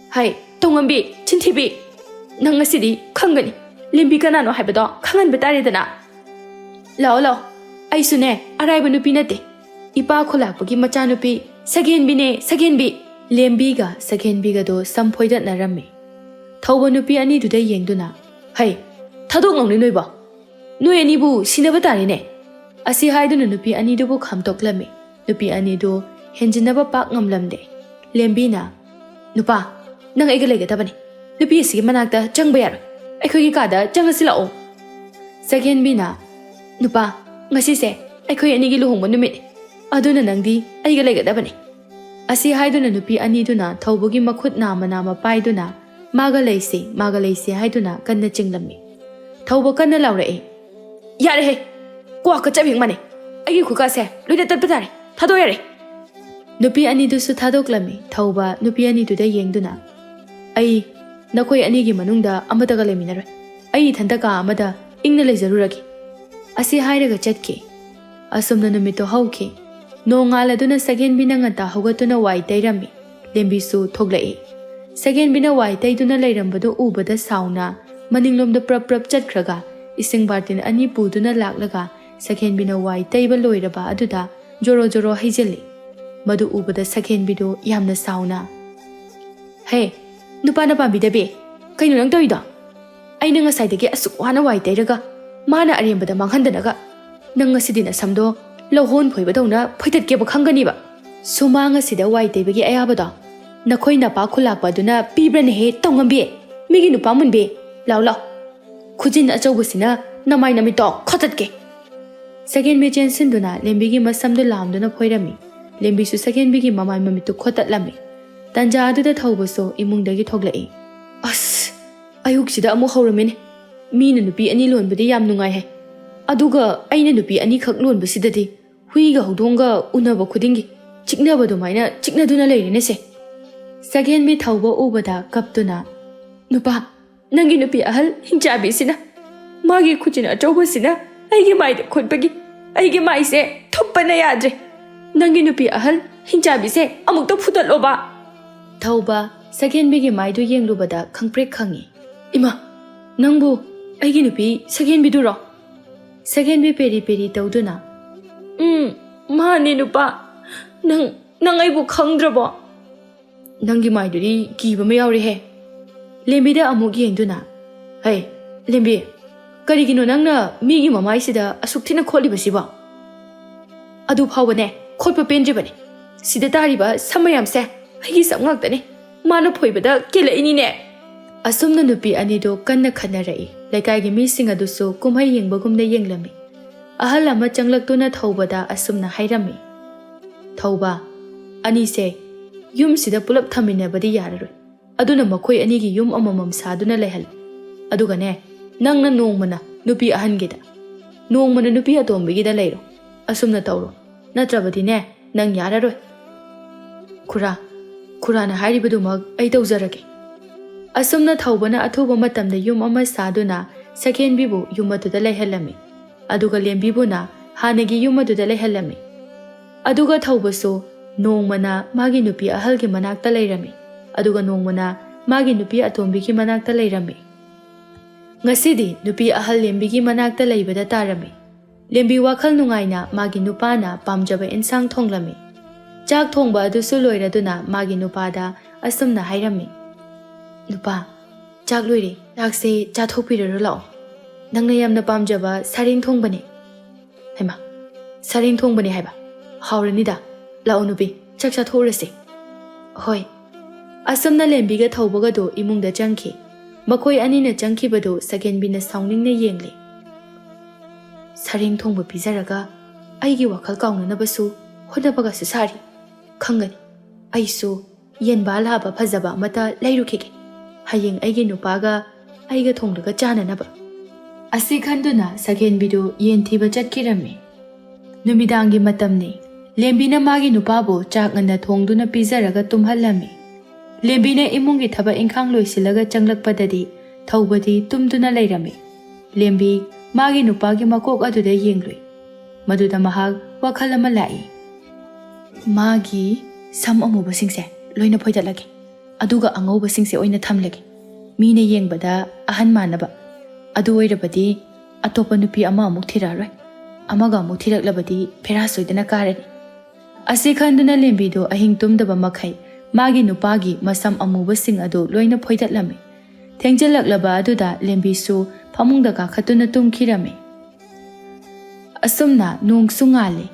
Hai, tongambi, chintibi. Nangasidi khangani. Lembi kanano haibado khangan bataridana. Lao, aisune araiba nupi nate. Ipa khulakpagi macha nupi sakhenbi. Lembiga sakhenbiga do samphoidat narami. Thauba nupi ani duda yengduna. Hai, thadok ngongni noiba. Noi anibu sinaba tarine. Asi haiduna nupi ani dubu khamtoklami. Nupi ani do henjinaba pak ngamlamde. Lembina, nupa, nang aiga leigadabani. Nupi asigi manakta changba yaroi. Aikhoigi kada changasi lao. Sakhenbina, nupa, ngasise aikhoi anigi luhongba numit. Aduna nangdi aiga leigadabani. Asi haiduna nupi ani duna thaubogi makhut nama paiduna maga leise haiduna kanna chinglami. Thaubo kanna laurae. Yare he, kwa ka chabing mane. Aigi khukase loida tatpatare. Thado yare. Nupi ani dusu thadoklami. Thauba nupi ani duda yengduna. Ai nakhoi anigi manungda amadaga leminaroi. Ai thandaka amada ingna leizaruragi. Asi hairaga chatki. Asumna numito hauki. Nongaladuna sakhenbina ngata hogatuna wai tairami. Lembisu thoglai. Sakhenbina wai taiduna leirambadu ubada sauna maninglomda prap chatkhraga ising bartin ani puduna laklaga sakhenbina wai taiba loiraba aduda joro haijeli. Madu ubada sakhenbidu yamna sauna. Hey, nupana pambidabe, kaino nang tawida? Aina ngasai dagi asuk wana wai tairaga mana arembada manghandanaga. Nang ngasidina samdo ꯂꯧꯍꯣꯟ ꯐꯣꯏꯕꯗꯧꯅ ꯐꯣꯏꯗꯠꯀꯦꯕ ꯈꯪꯒꯅꯤꯕ ꯁꯨꯃꯥꯡ ꯑꯁꯤꯗ ꯋꯥꯏ ꯇꯩꯕꯒꯤ ꯑꯌꯥꯕꯗꯣ ꯅꯈꯣꯏ ꯅꯄꯥ ꯈꯨꯜꯂꯥꯛꯄ ꯑꯗꯨꯅ ꯄꯤꯕ꯭ꯔꯅꯦꯍꯦ ꯇꯧꯉꯝꯕꯤ ꯃꯤꯒꯤ ꯅꯨꯄꯥ ꯃꯨꯟꯕꯤ ꯂꯥꯎ ꯂꯥꯎ ꯈꯨꯖꯤꯟ ꯑꯆꯧꯕꯁꯤꯅ ꯅꯃꯥꯏ ꯅꯃꯤꯠꯇꯣ ꯈꯣꯠꯇꯠꯀꯦ ꯁꯒꯦꯟꯕꯤ ꯆꯦꯟꯁꯤꯟꯗꯨꯅ ꯂꯦꯝꯕꯤꯒꯤ ꯃꯁꯝꯗꯨ ꯂꯥꯝꯗꯨꯅ ꯐꯣꯏꯔꯝꯃꯤ ꯂꯦꯝꯕꯤꯁꯨ ꯁꯒꯦꯟꯕꯤꯒꯤ ꯃꯃꯥꯏ ꯃꯃꯤꯠꯇꯨ ꯈꯣꯠꯇꯠꯂꯝꯃꯤ ꯇꯟꯖꯥ ꯑꯗꯨꯗ ꯊꯧꯕꯁꯨ ꯏꯃꯨꯡꯗꯒꯤ ꯊꯣꯛꯂꯛꯏ ꯑꯁ ꯑꯌꯨꯛꯁꯤꯗ ꯑꯃꯨꯛ ꯍꯧꯔꯝꯃꯤꯅꯦ ꯃꯤꯅ ꯅꯨꯄꯤ ꯑꯅꯤ ꯂꯣꯟꯕꯗꯤ ꯌꯥꯝ ꯅꯨꯡꯉꯥꯏꯍꯦ ꯑꯗꯨꯒ ꯑꯩꯅ ꯅꯨꯄꯤ ꯑꯅꯤꯈꯛ ꯂꯣꯟꯕꯁꯤꯗꯗꯤ ꯍꯨꯏꯒ ꯍꯧꯗꯣꯡꯒ ꯎꯅꯕ ꯈꯨꯗꯤꯡꯒꯤ ꯆꯤꯛꯅꯕ ꯑꯗꯨꯃꯥꯏꯅ ꯆꯤꯛꯅꯗꯨꯅ ꯂꯩꯔꯦꯅꯦꯁꯦ ꯁꯒꯦꯟꯕꯤ ꯊꯧꯕ ꯎꯕꯗ ꯀꯞꯇꯨꯅ ꯅꯨꯄꯥ ꯅꯪꯒꯤ ꯅꯨꯄꯤ ꯑꯍꯜ ꯍꯤꯡꯆꯥꯕꯤꯁꯤꯅ ꯃꯥꯒꯤ ꯈꯨꯖꯤꯟ ꯑꯆꯧꯕꯁꯤꯅ ꯑꯩꯒꯤ ꯃꯥꯏꯗ ꯈꯣꯠꯄꯒꯤ ꯑꯩꯒꯤ ꯃꯥꯏꯁꯦ ꯊꯨꯞꯄꯅ ꯌꯥꯗ꯭ꯔꯦ ꯅꯪꯒꯤ ꯅꯨꯄꯤ ꯑꯍꯜ ꯍꯤꯡꯆꯥꯕꯤꯁꯦ ꯑꯃꯨꯛꯇ ꯐꯨꯗꯠꯂꯣꯕ ꯊꯧꯕ ꯁꯒꯦꯟꯕꯤꯒꯤ ꯃꯥꯏꯗꯨ ꯌꯦꯡꯂꯨꯕꯗ ꯈꯪꯄ꯭ꯔꯦꯛ ꯈꯪꯉꯤ ꯏꯃꯥ ꯅꯪꯕꯨ ꯑꯩꯒꯤ ꯅꯨꯄꯤ ꯁꯒꯦꯟꯕꯤꯗꯨꯔꯣ ꯁꯒꯦꯟꯕꯤ ꯄꯦꯔꯤ ꯄꯦꯔꯤ ꯇꯧꯗꯨꯅ ꯃꯥꯅꯦ ꯅꯨꯄꯥ ꯅꯪ ꯑꯩꯕꯨ ꯈꯪꯗ꯭ꯔꯕꯣ ꯅꯪꯒꯤ ꯃꯥꯏꯗꯨꯗꯤ ꯀꯤꯕ ꯑꯃ ꯌꯥꯎꯔꯦꯍꯦ ꯂꯦꯝꯕꯤꯗ ꯑꯃꯨꯛ ꯌꯦꯡꯗꯨꯅ ꯍꯩ ꯂꯦꯝꯕꯤ ꯀꯔꯤꯒꯤꯅꯣ ꯅꯪꯅ ꯃꯤꯒꯤ ꯃꯃꯥꯏꯁꯤꯗ ꯑꯁꯨꯛ ꯊꯤꯅ ꯈꯣꯠꯂꯤꯕꯁꯤꯕꯣ ꯑꯗꯨ ꯐꯥꯎꯕꯅꯦ ꯈꯣꯠꯄ ꯄꯦꯟꯗ꯭ꯔꯤꯕꯅꯤ ꯁꯤꯗ ꯇꯥꯔꯤꯕ ꯁꯝ ꯃꯌꯥꯝꯁꯦ ꯑꯩꯒꯤ ꯁꯝ ꯉꯥꯛꯇꯅꯤ ꯃꯥꯅ ꯐꯣꯏꯕꯗ ꯀꯦꯜꯂꯛꯏꯅꯤꯅꯦ ꯑꯁꯨꯝꯅ ꯅꯨꯄꯤ ꯑꯅꯤꯗꯨ ꯀꯟꯅ ꯈꯟꯅꯔꯛꯏ ꯂꯩꯀꯥꯏꯒꯤ ꯃꯤꯁꯤꯡ ꯑꯗꯨꯁꯨ ꯀꯨꯝꯍꯩ ꯌꯦꯡꯕꯒꯨꯝꯅ ꯌꯦꯡꯂꯝꯃꯤ ꯑꯍꯜ ꯑꯃ ꯆꯪꯂꯛꯇꯨꯅ ꯊꯧꯕꯗ ꯑꯁꯨꯝꯅ ꯍꯥꯏꯔꯝꯃꯤ ꯊꯧꯕ ꯑꯅꯤꯁꯦ ꯌꯨꯝꯁꯤꯗ ꯄꯨꯂꯞ ꯊꯝꯃꯤꯟꯅꯕꯗꯤ ꯌꯥꯔꯔꯣꯏ ꯑꯗꯨꯅ ꯃꯈꯣꯏ ꯑꯅꯤꯒꯤ ꯌꯨꯝ ꯑꯃꯃꯝ ꯁꯥꯗꯨꯅ ꯂꯩꯍꯜꯂꯤ ꯑꯗꯨꯒꯅꯦ ꯅꯪꯅ ꯅꯣꯡꯃꯅ ꯅꯨꯄꯤ ꯑꯍꯟꯒꯤꯗ ꯅꯣꯡꯃꯅ ꯅꯨꯄꯤ ꯑꯇꯣꯝꯕꯤꯒꯤꯗ ꯂꯩꯔꯣ ꯑꯁꯨꯝꯅ ꯇꯧꯔꯣ ꯅꯠꯇ꯭ꯔꯕꯗꯤꯅꯦ ꯅꯪ ꯌꯥꯔꯔꯣꯏ ꯈꯨꯔꯥꯅ ꯍꯥꯏꯔꯤꯕꯗꯨꯃꯛ ꯑꯩ ꯇꯧꯖꯔꯒꯦ ꯑꯁꯨꯝꯅ ꯊꯧꯕꯅ ꯑꯊꯨꯕ ꯃꯇꯝꯗ ꯌꯨꯝ ꯑꯃ ꯁꯥꯗꯨꯅ ꯁꯒꯦꯟꯕꯤꯕꯨ ꯌꯨꯝ ꯑꯗꯨꯗ ꯂꯩꯍꯜꯂꯝꯃꯤ ꯑꯗꯨꯒ ꯂꯦꯝꯕꯤꯕꯨꯅ ꯍꯥꯟꯅꯒꯤ ꯌꯨꯝ ꯑꯗꯨꯗ ꯂꯩꯍꯜꯂꯝꯃꯤ ꯑꯗꯨꯒ ꯊꯧꯕꯁꯨ ꯅꯣꯡꯃꯅ ꯃꯥꯒꯤ ꯅꯨꯄꯤ ꯑꯍꯜꯒꯤ ꯃꯅꯥꯛꯇ ꯂꯩꯔꯝꯃꯤ ꯑꯗꯨꯒ ꯅꯣꯡꯃꯅ ꯃꯥꯒꯤ ꯅꯨꯄꯤ ꯑꯇꯣꯝꯕꯤꯒꯤ ꯃꯅꯥꯛꯇ ꯂꯩꯔꯝꯃꯤ ꯉꯁꯤꯗꯤ ꯅꯨꯄꯤ ꯑꯍꯜ ꯂꯦꯝꯕꯤꯒꯤ ꯃꯅꯥꯛꯇ ꯂꯩꯕꯗ ꯇꯥꯔꯝꯃꯤ ꯂꯦꯝꯕꯤ ꯋꯥꯈꯜ ꯅꯨꯡꯉꯥꯏꯅ ꯃꯥꯒꯤ ꯅꯨꯄꯥꯅ ꯄꯥꯝꯖꯕ ꯏꯟꯁꯥꯡ ꯊꯣꯡꯂꯝꯃꯤ ꯆꯥꯛ ꯊꯣꯡꯕ ꯑꯗꯨꯁꯨ ꯂꯣꯏꯔꯗꯨꯅ ꯃꯥꯒꯤ ꯅꯨꯄꯥꯗ ꯑꯁꯨꯝꯅ ꯍꯥꯏꯔꯝꯃꯤ ꯅꯨꯄꯥ ꯆꯥꯛ ꯂꯣꯏꯔꯦ ꯆꯥꯛꯁꯦ ꯆꯥꯊꯣꯛꯄꯤꯔꯔꯣ ꯂꯥꯛꯑꯣ ꯅꯪꯅ ꯌꯥꯝꯅ ꯄꯥꯝꯖꯕ ꯁꯥꯔꯦꯡ ꯊꯣꯡꯕꯅꯦ ꯍꯩꯃꯥ ꯁꯥꯔꯦꯡ ꯊꯣꯡꯕꯅꯦ ꯍꯥꯏꯕ ꯍꯥꯎꯔꯅꯤꯗ ꯂꯥꯛꯑꯣ ꯅꯨꯄꯤ ꯆꯥꯛ ꯆꯥꯊꯣꯛꯎꯔꯁꯤ ꯍꯣꯏ ꯑꯁꯨꯝꯅ ꯂꯦꯝꯕꯤꯒ ꯊꯧꯕꯒꯗꯣ ꯏꯃꯨꯡꯗ ꯆꯪꯈꯤ ꯃꯈꯣꯏ ꯑꯅꯤꯅ ꯆꯪꯈꯤꯕꯗꯨ ꯁꯒꯦꯟꯕꯤꯅ ꯁꯥꯎꯅꯤꯡꯅ ꯌꯦꯡꯂꯤ ꯁꯥꯔꯦꯡ ꯊꯣꯡꯕ ꯄꯤꯖꯔꯒ ꯑꯩꯒꯤ ꯋꯥꯈꯜ ꯀꯥꯎꯅꯅꯕꯁꯨ ꯍꯣꯠꯅꯕꯒꯁꯨ ꯁꯥꯔꯤ ꯈꯪꯒꯅꯤ ꯑꯩꯁꯨ ꯌꯦꯟꯕꯥ ꯂꯥꯕ ꯐꯖꯕ ꯑꯃꯠꯇ ꯂꯩꯔꯨꯈꯤꯒꯦ ꯍꯌꯦꯡ ꯑꯩꯒꯤ ꯅꯨꯄꯥꯒ ꯑꯩꯒ ꯊꯣꯡꯂꯒ ꯆꯥꯅꯅꯕ ꯑꯁꯤ ꯈꯟꯗꯨꯅ ꯁꯒꯦꯟꯕꯤꯗꯨ ꯌꯦꯟ ꯊꯤꯕ ꯆꯠꯈꯤꯔꯝꯃꯤ ꯅꯨꯃꯤꯗꯥꯡꯒꯤ ꯃꯇꯝꯅꯤ ꯂꯦꯝꯕꯤꯅ ꯃꯥꯒꯤ ꯅꯨꯄꯥꯕꯨ ꯆꯥꯛ ꯉꯟꯅ ꯊꯣꯡꯗꯨꯅ ꯄꯤꯖꯔꯒ ꯇꯨꯝꯍꯜꯂꯝꯃꯤ ꯂꯦꯝꯕꯤꯅ ꯏꯃꯨꯡꯒꯤ ꯊꯕꯛ ꯏꯪꯈꯥꯡ ꯂꯣꯏꯁꯤꯜꯂꯒ ꯆꯪꯂꯛꯄꯗꯗꯤ ꯊꯧꯕꯗꯤ ꯇꯨꯝꯗꯨꯅ ꯂꯩꯔꯝꯃꯤ ꯂꯦꯝꯕꯤ ꯃꯥꯒꯤ ꯅꯨꯄꯥꯒꯤ ꯃꯀꯣꯛ ꯑꯗꯨꯗ ꯌꯦꯡꯂꯨꯏ ꯃꯗꯨꯗ ꯃꯍꯥꯛ ꯋꯥꯈꯜ ꯑꯃ ꯂꯥꯛꯏ ꯃꯥꯒꯤ ꯁꯝ ꯑꯃꯨꯕꯁꯤꯡꯁꯦ ꯂꯣꯏꯅ ꯐꯣꯏꯗꯠꯂꯒꯦ ꯑꯗꯨꯒ ꯑꯉꯧꯕꯁꯤꯡꯁꯦ ꯑꯣꯏꯅ ꯊꯝꯂꯒꯦ ꯃꯤꯅ ꯌꯦꯡꯕꯗ ꯑꯍꯟ ꯃꯥꯟꯅꯕ ꯑꯗꯨ ꯑꯣꯏꯔꯕꯗꯤ ꯑꯇꯣꯞꯄ ꯅꯨꯄꯤ ꯑꯃ ꯑꯃꯨꯛ ꯊꯤꯔꯛꯑꯔꯣꯏ ꯑꯃꯒ ꯑꯃꯨꯛ ꯊꯤꯔꯛꯂꯕꯗꯤ ꯐꯦꯔꯥ ꯁꯣꯏꯗꯅ ꯀꯥꯔꯅꯤ ꯑꯁꯤ ꯈꯟꯗꯨꯅ ꯂꯦꯝꯕꯤꯗꯨ ꯑꯍꯤꯡ ꯇꯨꯝꯗꯕ ꯃꯈꯩ ꯃꯥꯒꯤ ꯅꯨꯄꯥꯒꯤ ꯃꯁꯝ ꯑꯃꯨꯕꯁꯤꯡ ꯑꯗꯨ ꯂꯣꯏꯅ ꯐꯣꯏꯗꯠꯂꯝꯃꯤ ꯊꯦꯡꯖꯤꯜꯂꯛꯂꯕ ꯑꯗꯨꯗ ꯂꯦꯝꯕꯤꯁꯨ ꯐꯃꯨꯡꯗ ꯀꯥꯈꯠꯇꯨꯅ ꯇꯨꯝꯈꯤꯔꯝꯃꯤ ꯑꯁꯨꯝꯅ ꯅꯣꯡꯁꯨ ꯉꯥꯜꯂꯤ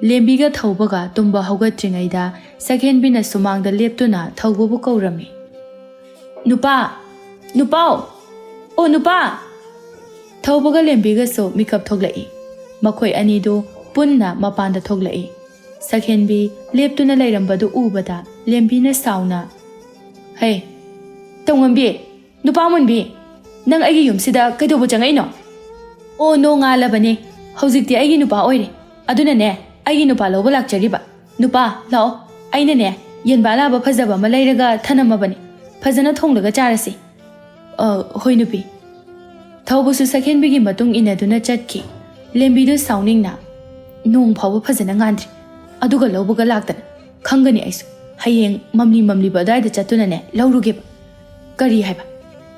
ꯂꯦꯝꯕꯤꯒ ꯊꯧꯕꯒ ꯇꯨꯝꯕ ꯍꯧꯒꯠꯇ꯭ꯔꯤꯉꯩꯗ ꯁꯒꯦꯟꯕꯤꯅ ꯁꯨꯃꯥꯡꯗ ꯂꯦꯞꯇꯨꯅ ꯊꯧꯕꯕꯨ ꯀꯧꯔꯝꯃꯤ ꯅꯨꯄꯥꯎ ꯑꯣ ꯅꯨꯄꯥ ꯊꯧꯕꯒ ꯂꯦꯝꯕꯤꯒꯁꯨ ꯃꯤꯀꯞ ꯊꯣꯛꯂꯛꯏ ꯃꯈꯣꯏ ꯑꯅꯤꯗꯨ ꯄꯨꯟꯅ ꯃꯄꯥꯟꯗ ꯊꯣꯛꯂꯛꯏ ꯁꯒꯦꯟꯕꯤ ꯂꯦꯞꯇꯨꯅ ꯂꯩꯔꯝꯕꯗꯨ ꯎꯕꯗ ꯂꯦꯝꯕꯤꯅ ꯁꯥꯎꯅ ꯍꯦ ꯇꯧꯉꯝꯕꯤ ꯅꯨꯄꯥ ꯃꯨꯟꯕꯤ ꯅꯪ ꯑꯩꯒꯤ ꯌꯨꯝꯁꯤꯗ ꯀꯩꯗꯧꯕ ꯆꯪꯉꯛꯏꯅꯣ ꯑꯣ ꯅꯣꯡ ꯉꯥꯜꯂꯕꯅꯤ ꯍꯧꯖꯤꯛꯇꯤ ꯑꯩꯒꯤ ꯅꯨꯄꯥ ꯑꯣꯏꯔꯦ ꯑꯗꯨꯅꯅꯦ ꯑꯩꯒꯤ ꯅꯨꯄꯥ ꯂꯧꯕ ꯂꯥꯛꯆꯔꯤꯕ ꯅꯨꯄꯥ ꯂꯥꯛꯑꯣ ꯑꯩꯅꯅꯦ ꯌꯦꯟꯕꯥ ꯂꯥꯕ ꯐꯖꯕ ꯑꯃ ꯂꯩꯔꯒ ꯊꯅꯝꯃꯕꯅꯤ ꯐꯖꯅ ꯊꯣꯡꯂꯒ ꯆꯥꯔꯁꯤ ꯍꯣꯏ ꯅꯨꯄꯤ ꯊꯧꯕꯁꯨ ꯁꯒꯦꯟꯕꯤꯒꯤ ꯃꯇꯨꯡ ꯏꯟꯅꯗꯨꯅ ꯆꯠꯈꯤ ꯂꯦꯝꯕꯤꯗꯨ ꯁꯥꯎꯅꯤꯡꯅ ꯅꯣꯡ ꯐꯥꯎꯕ ꯐꯖꯅ ꯉꯥꯟꯗ꯭ꯔꯤ ꯑꯗꯨꯒ ꯂꯧꯕꯒ ꯂꯥꯛꯇꯅ ꯈꯪꯒꯅꯤ ꯑꯩꯁꯨ ꯍꯌꯦꯡ ꯃꯝꯂꯤꯕ ꯑꯗꯨꯋꯥꯏꯗ ꯆꯠꯇꯨꯅꯅꯦ ꯂꯧꯔꯨꯒꯦꯕ ꯀꯔꯤ ꯍꯥꯏꯕ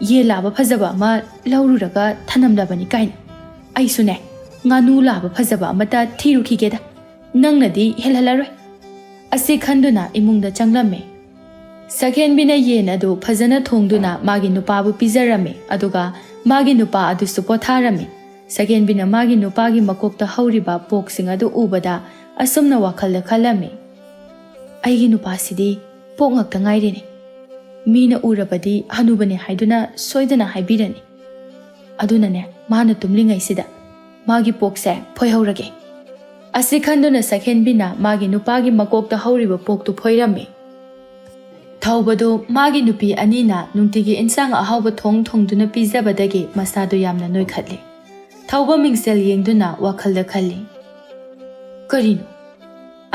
ꯌꯦꯟ ꯂꯥꯕ ꯐꯖꯕ ꯑꯃ ꯂꯧꯔꯨꯔꯒ ꯊꯅꯝꯂꯕꯅꯤ ꯀꯥꯏꯅ ꯑꯩꯁꯨꯅꯦ ꯉꯥꯅꯨ ꯂꯥꯕ ꯐꯖꯕ ꯑꯃꯠꯇ ꯊꯤꯔꯨꯈꯤꯒꯦꯗ ꯅꯪꯅꯗꯤ ꯍꯦꯜꯍꯜꯂꯔꯣꯏ ꯑꯁꯤ ꯈꯟꯗꯨꯅ ꯏꯃꯨꯡꯗ ꯆꯪꯂꯝꯃꯤ ꯁꯒꯦꯟꯕꯤꯅ ꯌꯦꯟ ꯑꯗꯨ ꯐꯖꯅ ꯊꯣꯡꯗꯨꯅ ꯃꯥꯒꯤ ꯅꯨꯄꯥꯕꯨ ꯄꯤꯖꯔꯝꯃꯤ ꯑꯗꯨꯒ ꯃꯥꯒꯤ ꯅꯨꯄꯥ ꯑꯗꯨꯁꯨ ꯄꯣꯊꯥꯔꯝꯃꯤ ꯁꯛꯍꯦꯟꯕꯤꯅ ꯃꯥꯒꯤ ꯅꯨꯄꯥꯒꯤ ꯃꯀꯣꯛꯇ ꯍꯧꯔꯤꯕ ꯄꯣꯛꯁꯤꯡ ꯑꯗꯨ ꯎꯕꯗ ꯑꯁꯨꯝꯅ ꯋꯥꯈꯜꯗ ꯈꯜꯂꯝꯃꯤ꯫ ꯑꯩꯒꯤ ꯅꯨꯄꯥꯁꯤꯗꯤ ꯄꯣꯛ ꯉꯛꯇ ꯉꯥꯏꯔꯦꯅꯦ꯫ ꯃꯤꯅ ꯎꯔꯕꯗꯤ ꯍꯅꯨꯕꯅꯦ ꯍꯥꯏꯗꯨꯅ ꯁꯣꯏꯗꯅ ꯍꯥꯏꯕꯤꯔꯅꯤ꯫ ꯑꯗꯨꯅꯅꯦ ꯃꯥꯅ ꯇꯨꯝꯂꯤꯉꯩꯁꯤꯗ ꯃꯥꯒꯤ ꯄꯣꯛꯁꯦ ꯐꯣꯏꯍꯧꯔꯒꯦ꯫ ꯑꯁꯤ ꯈꯟꯗꯨꯅ ꯁꯛꯍꯦꯟꯕꯤꯅ ꯃꯥꯒꯤ ꯅꯨꯄꯥꯒꯤ ꯃꯀꯣꯛꯇ ꯍꯧꯔꯤꯕ ꯄꯣꯛꯇꯨ ꯐꯣꯏꯔꯝꯃꯤ꯫ ꯊꯧꯕꯗꯨ ꯃꯥꯒꯤ ꯅꯨꯄꯤ ꯑꯅꯤꯅ ꯅꯨꯡꯇꯤꯒꯤ ꯏꯟꯁꯥꯡ ꯑꯍꯥꯎꯕ ꯊꯣꯡꯗꯨꯅ ꯄꯤꯖꯕꯗꯒꯤ ꯃꯁꯥꯗꯨ ꯌꯥꯝꯅ ꯅꯣꯏꯈꯠꯂꯤ꯫ ꯊꯧꯕ ꯃꯤꯡꯁꯦꯜ ꯌꯦꯡꯗꯨꯅ ꯋꯥꯈꯜꯗ ꯈꯜꯂꯤ, ꯀꯔꯤꯅꯣ